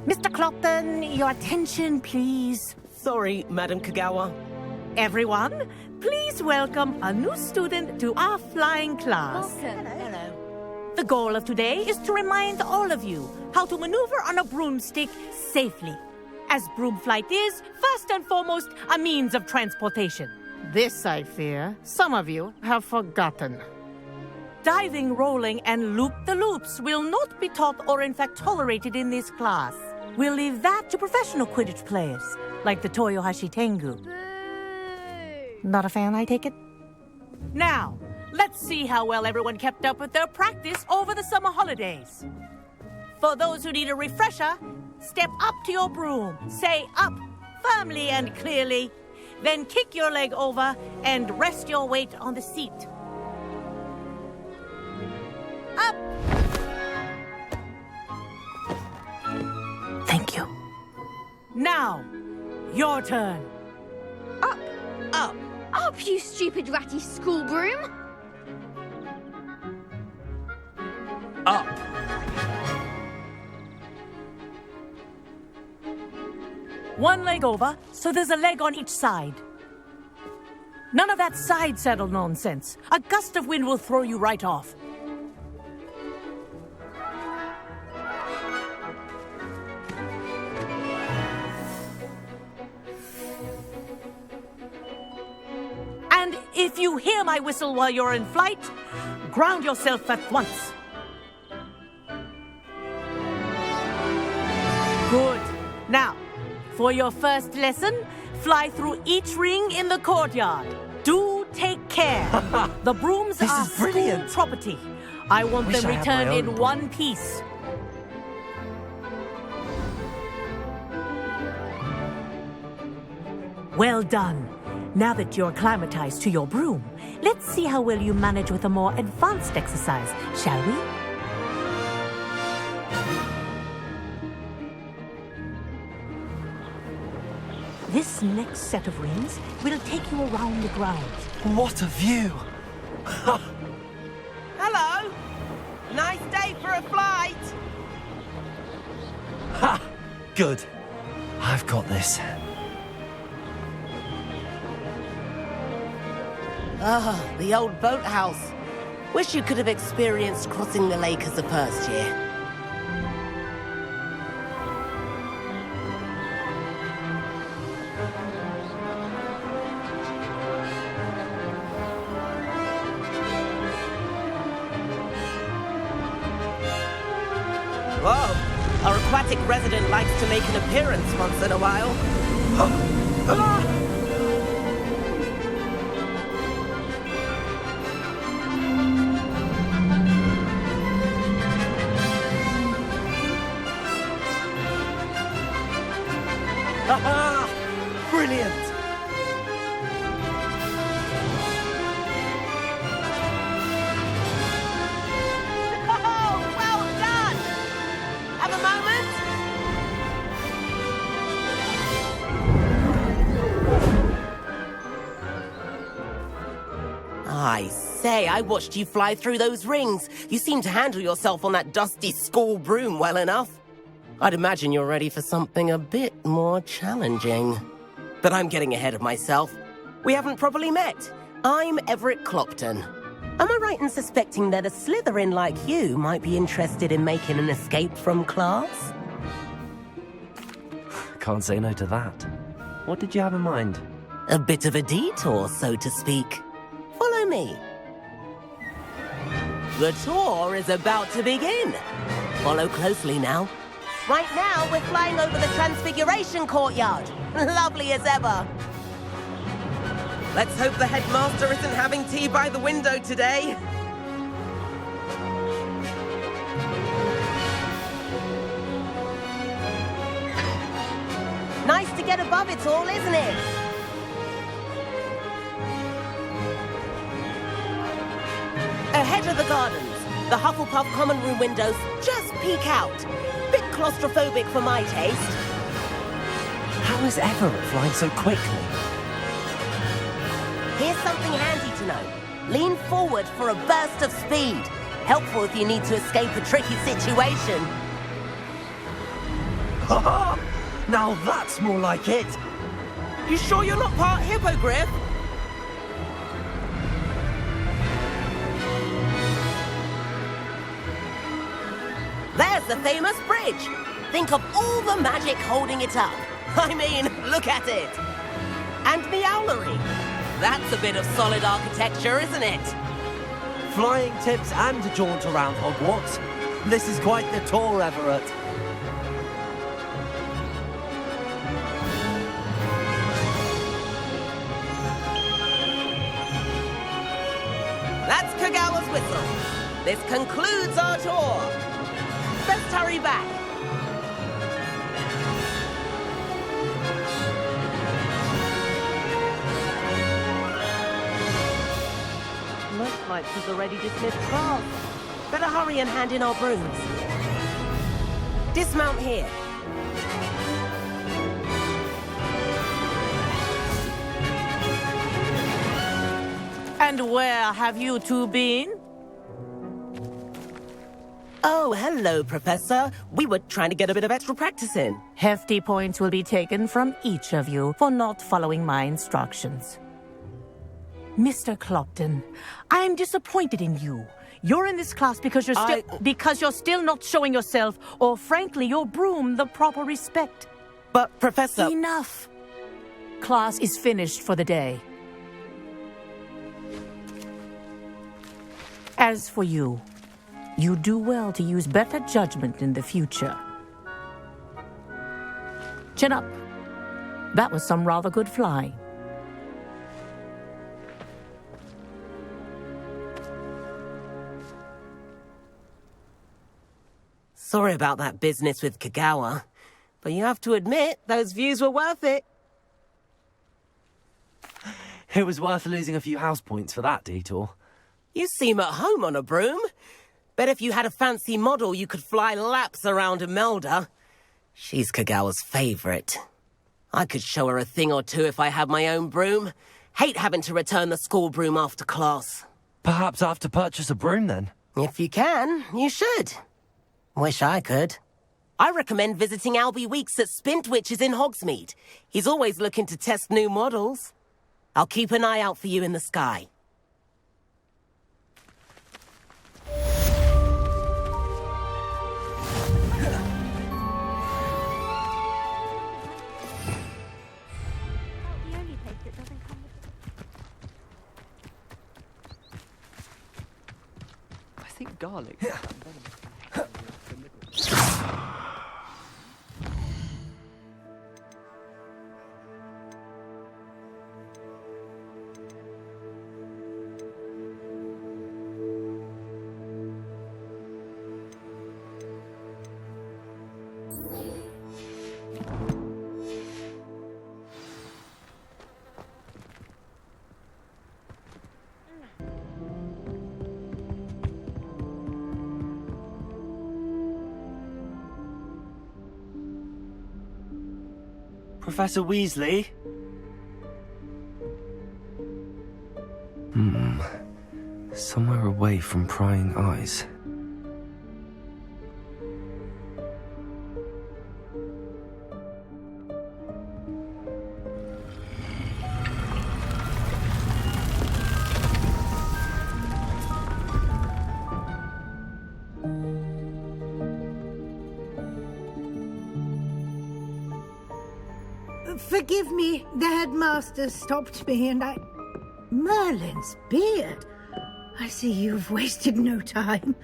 Mr. Clopton, your attention, please. Sorry, Madam Kagawa. Everyone, please welcome a new student to our flying class. Hello. The goal of today is to remind all of you how to maneuver on a broomstick safely, as broom flight is, first and foremost, a means of transportation. This, I fear, some of you have forgotten. Diving, rolling, and loop-the-loops will not be taught or in fact tolerated in this class. We'll leave that to professional Quidditch players, like the Toyohashi Tengu. Not a fan, I take it? Now, let's see how well everyone kept up with their practice over the summer holidays. For those who need a refresher, step up to your broom, say up firmly and clearly, then kick your leg over and rest your weight on the seat. Up! Thank you. Now, your turn. Up! Up! Up, you stupid ratty school broom! Up! One leg over, so there's a leg on each side. None of that side saddle nonsense. A gust of wind will throw you right off. And if you hear my whistle while you're in flight, ground yourself at once. Good. Now, for your first lesson, fly through each ring in the courtyard. Do take care. The brooms are school property. I want Wish them I had my returned own in broom. one piece. Well done. Now that you're acclimatized to your broom, let's see how well you manage with a more advanced exercise, shall we? This next set of rings will take you around the grounds. What a view! Hello. Nice day for a flight. Ha! Good. I've got this. Ah, the old boathouse. Wish you could have experienced crossing the lake as a first year. Whoa, our aquatic resident likes to make an appearance once in a while. Brilliant! Oh, well done! Have a moment? I say, I watched you fly through those rings. You seem to handle yourself on that dusty school broom well enough. I'd imagine you're ready for something a bit more challenging. But I'm getting ahead of myself. We haven't properly met. I'm Everett Clopton. Am I right in suspecting that a Slytherin like you might be interested in making an escape from class? Can't say no to that. What did you have in mind? A bit of a detour, so to speak. Follow me. The tour is about to begin. Follow closely now. Right now, we're flying over the Transfiguration Courtyard. Lovely as ever. Let's hope the headmaster isn't having tea by the window today. get above it all, isn't it? Ahead of the gardens, the Hufflepuff common room windows just peek out. Bit claustrophobic for my taste. How is Everett flying so quickly? Here's something handy to know. Lean forward for a burst of speed. Helpful if you need to escape a tricky situation. Now that's more like it. You sure you're not part hippogriff? There's the famous bridge. Think of all the magic holding it up. I mean, look at it. And the owlery. That's a bit of solid architecture, isn't it? Flying tips and a jaunt around Hogwarts. This is quite the tour, Everett. That's Kagawa's whistle. This concludes our tour. Best hurry back. Looks like she's already dismissed class. Better hurry and hand in our brooms. Dismount here. And where have you two been? Oh, hello, Professor. We were trying to get a bit of extra practice in. Hefty points will be taken from each of you for not following my instructions. Mr. Clopton, I am disappointed in you. You're in this class because you're still not showing yourself, or frankly, your broom, the proper respect. But, Professor... Enough. Class is finished for the day. As for you, you do well to use better judgment in the future. Chin up. That was some rather good flying. Sorry about that business with Kagawa, but you have to admit, those views were worth it. It was worth losing a few house points for that detour. You seem at home on a broom. Bet if you had a fancy model, you could fly laps around Imelda. She's Kagawa's favorite. I could show her a thing or two if I had my own broom. Hate having to return the school broom after class. Perhaps I have to purchase a broom then? If you can, you should. Wish I could. I recommend visiting Albie Weeks at Spintwitches in Hogsmeade. He's always looking to test new models. I'll keep an eye out for you in the sky. I think garlic. Professor Weasley? Somewhere away from prying eyes. Forgive me, the headmaster stopped me and I... Merlin's beard. I see you've wasted no time.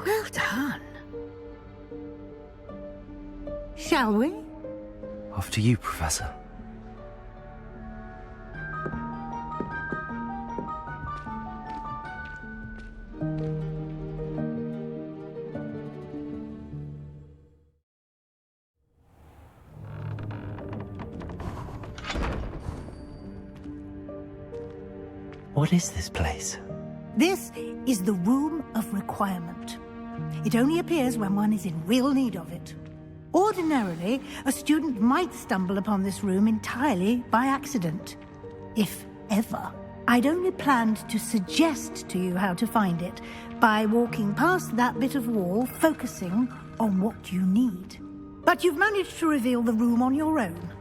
Well done. Shall we? After you, Professor. What is this place? This is the Room of Requirement. It only appears when one is in real need of it. Ordinarily, a student might stumble upon this room entirely by accident. If ever. I'd only planned to suggest to you how to find it by walking past that bit of wall, focusing on what you need. But you've managed to reveal the room on your own.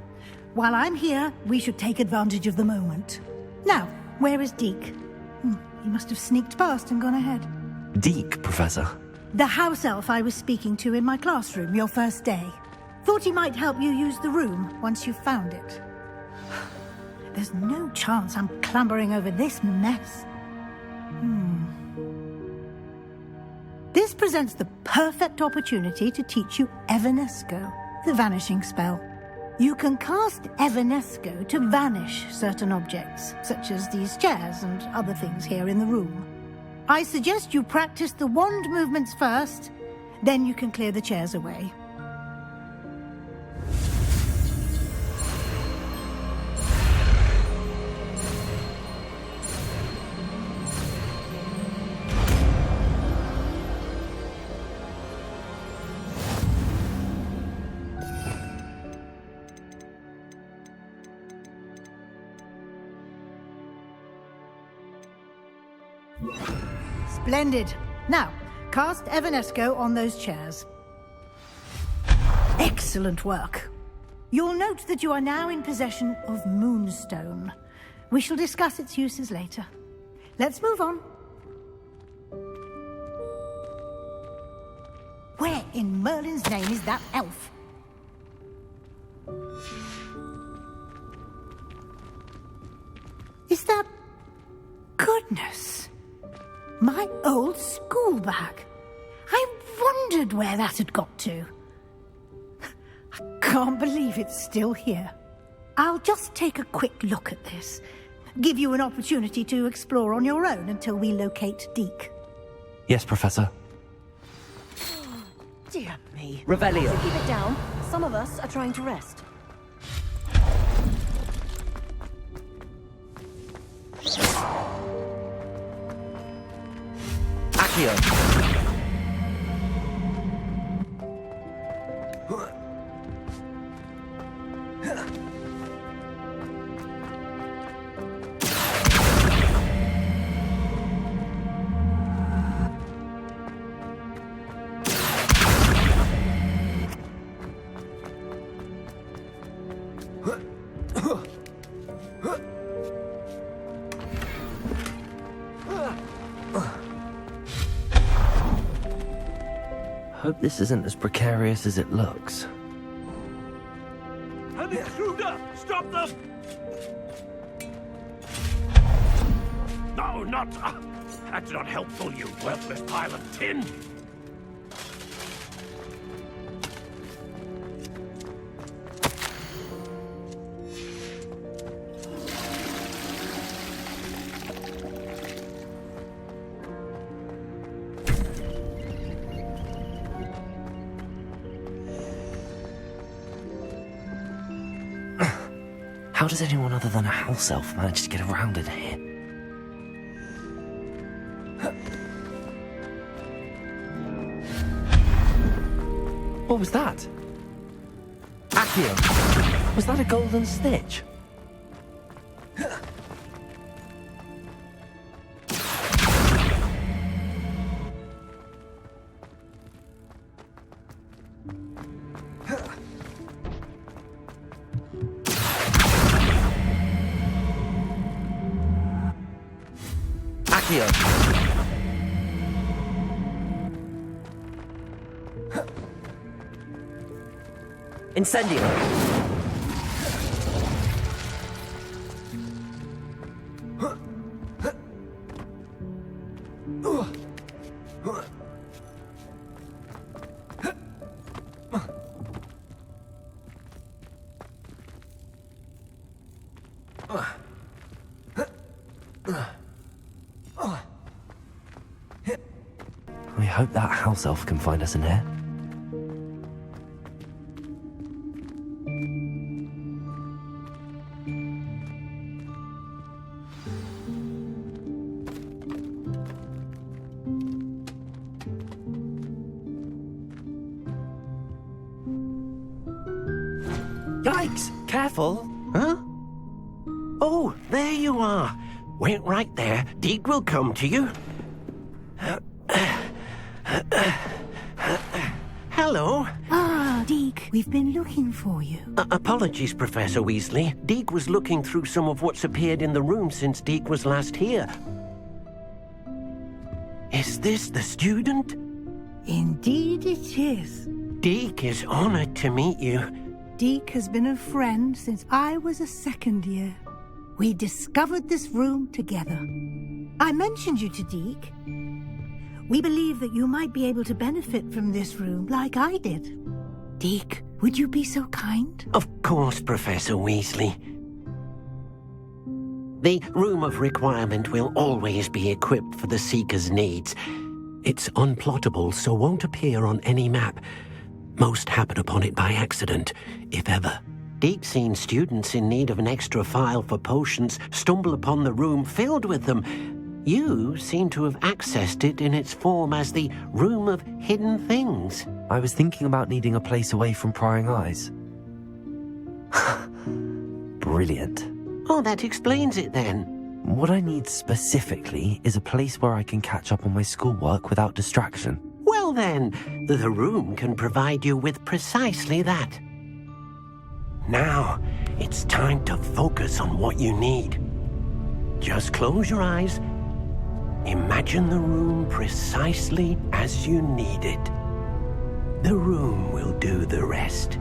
While I'm here, we should take advantage of the moment. Now, where is Deke? He must have sneaked past and gone ahead. Deke, Professor. The house elf I was speaking to in my classroom your first day. Thought he might help you use the room once you've found it. There's no chance I'm clambering over this mess. This presents the perfect opportunity to teach you Evanesco, the vanishing spell. You can cast Evanesco to vanish certain objects, such as these chairs and other things here in the room. I suggest you practice the wand movements first, then you can clear the chairs away. Splendid. Now, cast Evanesco on those chairs. Excellent work. You'll note that you are now in possession of Moonstone. We shall discuss its uses later. Let's move on. Where in Merlin's name is that elf? Is that... Goodness! My old school bag. I wondered where that had got to. I can't believe it's still here. I'll just take a quick look at this. Give you an opportunity to explore on your own until we locate Deke. Yes, Professor. Dear me. Revelio. Keep it down. Some of us are trying to rest. Accio. Hope this isn't as precarious as it looks. An intruder! Stop them! No, not... that's not helpful, you worthless pile of tin! How does anyone other than a house elf manage to get around in here? What was that? Accio! Was that a golden stitch? Incendio. We hope that house elf can find us in here. Yikes! Careful! Huh? Oh, there you are. Wait right there. Deke will come to you. Hello. Ah, Deke, we've been looking for you. Apologies, Professor Weasley. Deke was looking through some of what's appeared in the room since Deke was last here. Is this the student? Indeed it is. Deke is honored to meet you. Deke has been a friend since I was a second year. We discovered this room together. I mentioned you to Deke. We believe that you might be able to benefit from this room like I did. Deke, would you be so kind? Of course, Professor Weasley. The Room of Requirement will always be equipped for the Seeker's needs. It's unplottable, so won't appear on any map. Most happen upon it by accident, if ever. Deke's seen students in need of an extra file for potions stumble upon the room filled with them. You seem to have accessed it in its form as the Room of Hidden Things. I was thinking about needing a place away from prying eyes. Brilliant. Oh, that explains it then. What I need specifically is a place where I can catch up on my schoolwork without distraction. Well then, the room can provide you with precisely that. Now, it's time to focus on what you need. Just close your eyes. Imagine the room precisely as you need it. The room will do the rest.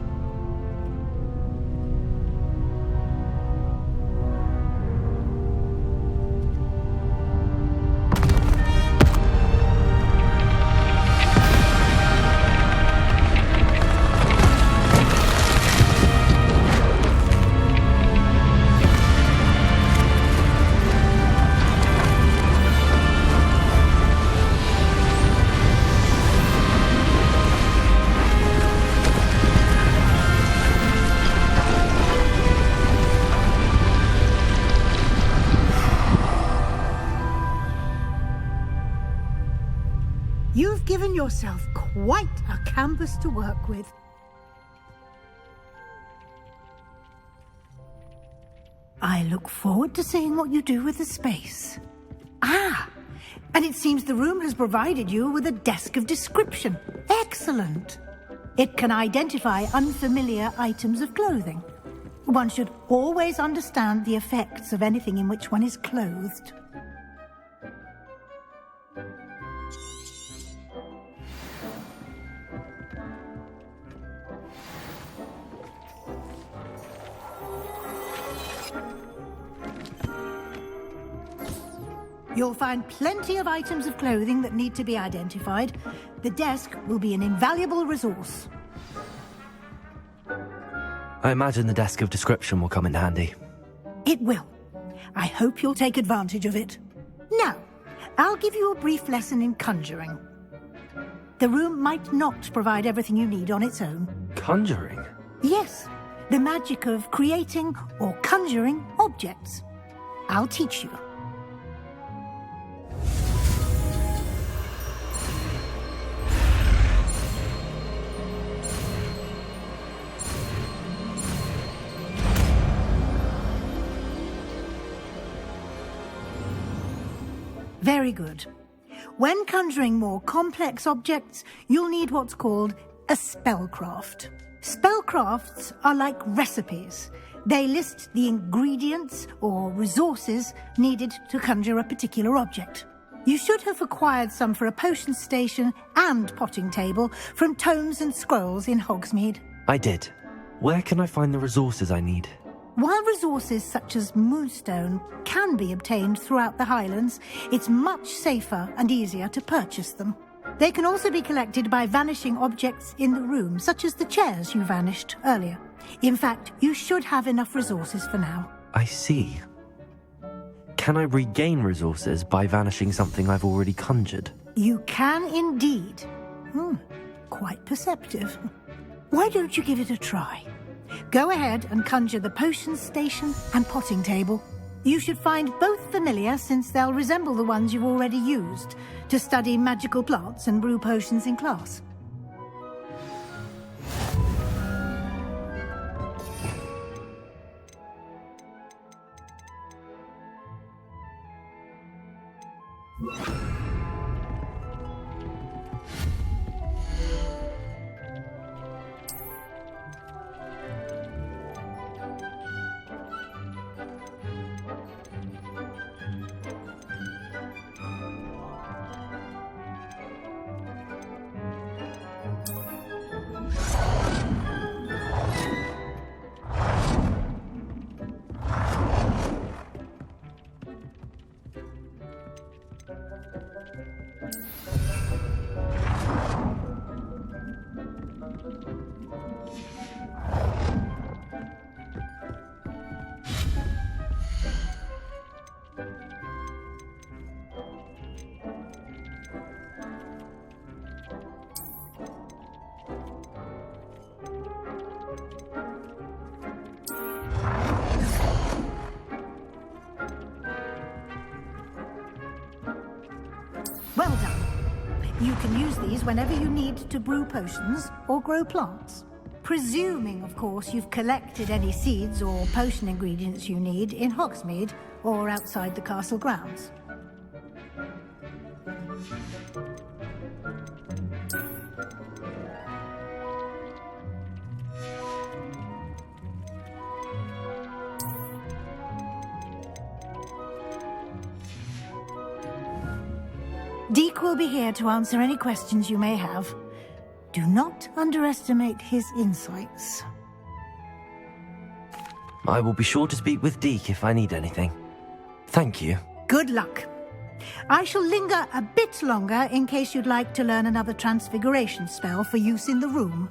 You've given yourself quite a canvas to work with. I look forward to seeing what you do with the space. Ah, and it seems the room has provided you with a desk of description. Excellent. It can identify unfamiliar items of clothing. One should always understand the effects of anything in which one is clothed. You'll find plenty of items of clothing that need to be identified. The desk will be an invaluable resource. I imagine the desk of description will come in handy. It will. I hope you'll take advantage of it. Now, I'll give you a brief lesson in conjuring. The room might not provide everything you need on its own. Conjuring? Yes, the magic of creating or conjuring objects. I'll teach you. Very good. When conjuring more complex objects, you'll need what's called a spellcraft. Spellcrafts are like recipes. They list the ingredients or resources needed to conjure a particular object. You should have acquired some for a potion station and potting table from tomes and scrolls in Hogsmeade. I did. Where can I find the resources I need? While resources such as moonstone can be obtained throughout the Highlands, it's much safer and easier to purchase them. They can also be collected by vanishing objects in the room, such as the chairs you vanished earlier. In fact, you should have enough resources for now. I see. Can I regain resources by vanishing something I've already conjured? You can indeed. Quite perceptive. Why don't you give it a try? Go ahead and conjure the potion station and potting table. You should find both familiar, since they'll resemble the ones you've already used to study magical plants and brew potions in class. You can use these whenever you need to brew potions or grow plants. Presuming, of course, you've collected any seeds or potion ingredients you need in Hogsmeade or outside the castle grounds. Deke will be here to answer any questions you may have. Do not underestimate his insights. I will be sure to speak with Deke if I need anything. Thank you. Good luck. I shall linger a bit longer in case you'd like to learn another transfiguration spell for use in the room.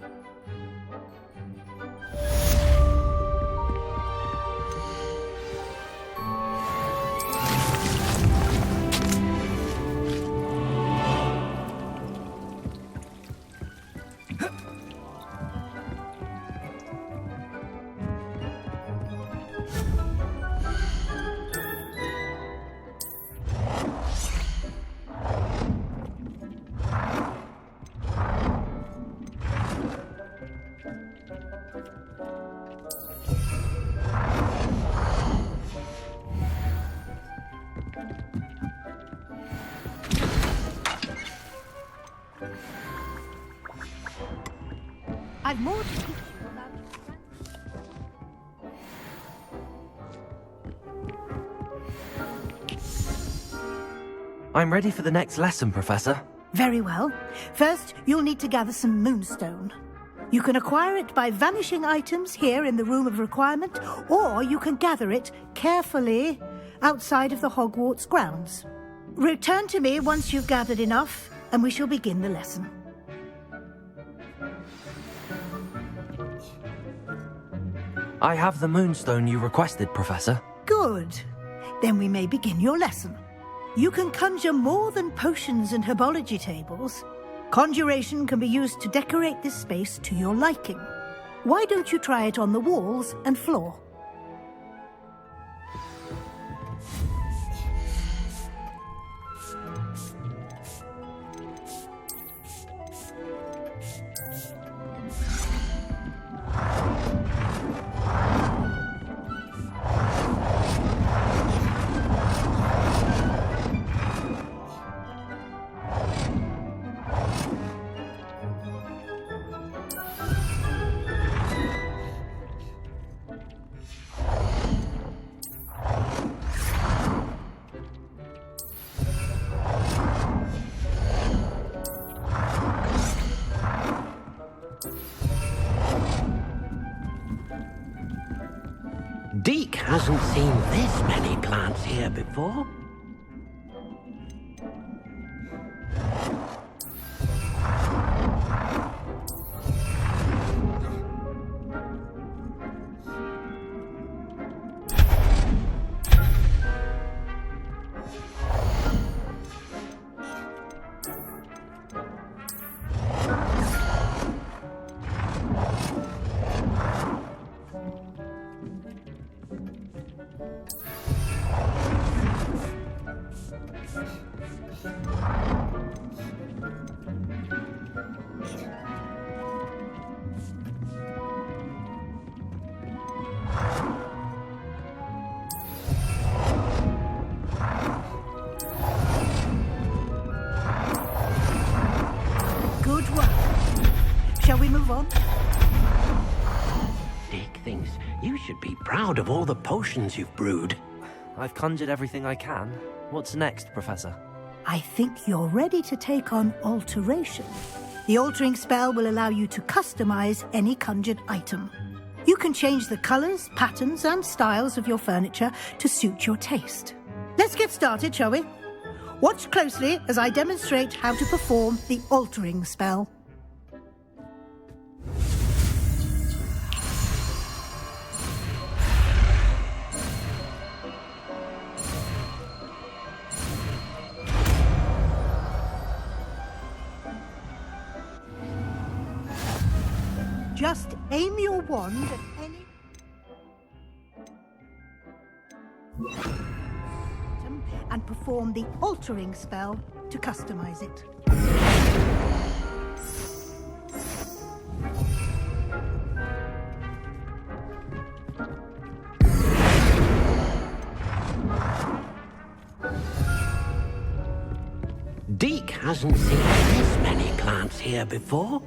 I've more to teach you about... I'm ready for the next lesson, Professor. Very well. First, you'll need to gather some moonstone. You can acquire it by vanishing items here in the Room of Requirement, or you can gather it carefully outside of the Hogwarts grounds. Return to me once you've gathered enough, and we shall begin the lesson. I have the moonstone you requested, Professor. Good. Then we may begin your lesson. You can conjure more than potions and herbology tables. Conjuration can be used to decorate this space to your liking. Why don't you try it on the walls and floor? Deke hasn't seen this many plants here before. Good work. Shall we move on? Deke thinks you should be proud of all the potions you've brewed. I've conjured everything I can. What's next, Professor? I think you're ready to take on alteration. The altering spell will allow you to customize any conjured item. You can change the colors, patterns, and styles of your furniture to suit your taste. Let's get started, shall we? Watch closely as I demonstrate how to perform the altering spell. Just aim your wand at any... and perform the altering spell to customize it. Deke hasn't seen this many plants here before.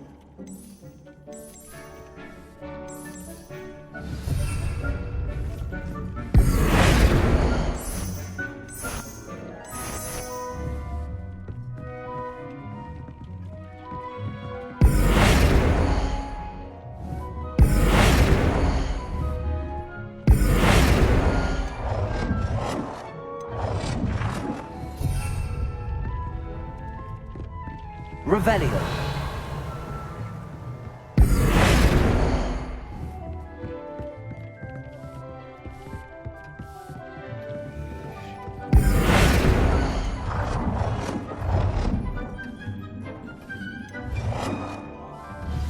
Revelio.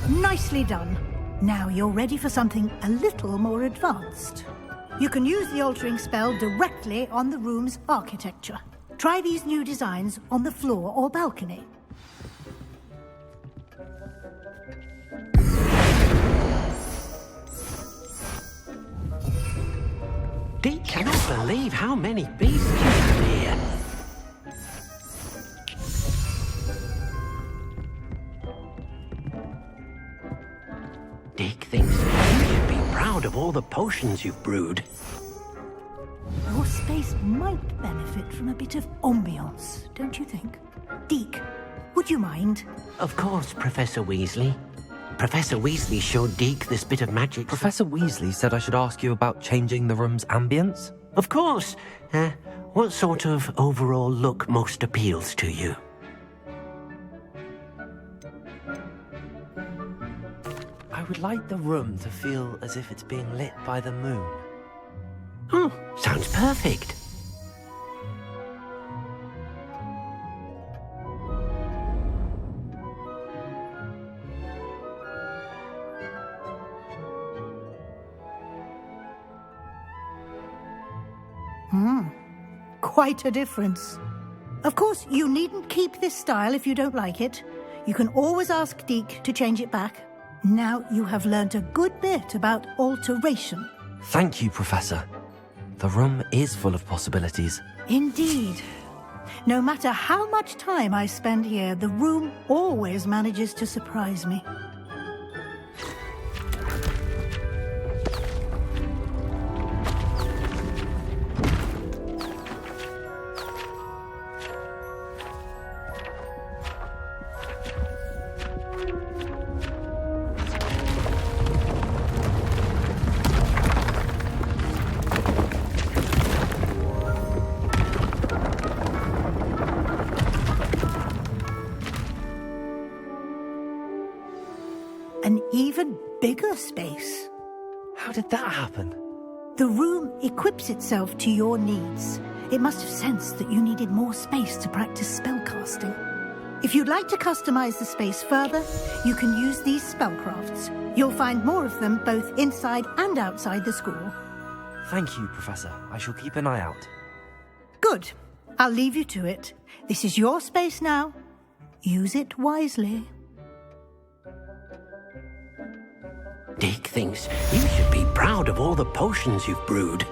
Nicely done. Now you're ready for something a little more advanced. You can use the altering spell directly on the room's architecture. Try these new designs on the floor or balcony. Deke cannot believe how many beasts you have here. Deke thinks you should be proud of all the potions you've brewed. Your space might benefit from a bit of ambiance, don't you think? Deke, would you mind? Of course, Professor Weasley. Professor Weasley showed Deke this bit of magic. Professor Weasley said I should ask you about changing the room's ambience? Of course. What sort of overall look most appeals to you? I would like the room to feel as if it's being lit by the moon. Oh, sounds perfect. Quite a difference. Of course, you needn't keep this style if you don't like it. You can always ask Deke to change it back. Now you have learnt a good bit about alteration. Thank you, Professor. The room is full of possibilities. Indeed. No matter how much time I spend here, the room always manages to surprise me. An even bigger space. How did that happen? The room equips itself to your needs. It must have sensed that you needed more space to practice spellcasting. If you'd like to customize the space further, you can use these spellcrafts. You'll find more of them both inside and outside the school. Thank you, Professor. I shall keep an eye out. Good. I'll leave you to it. This is your space now. Use it wisely. Deke thinks you should be proud of all the potions you've brewed.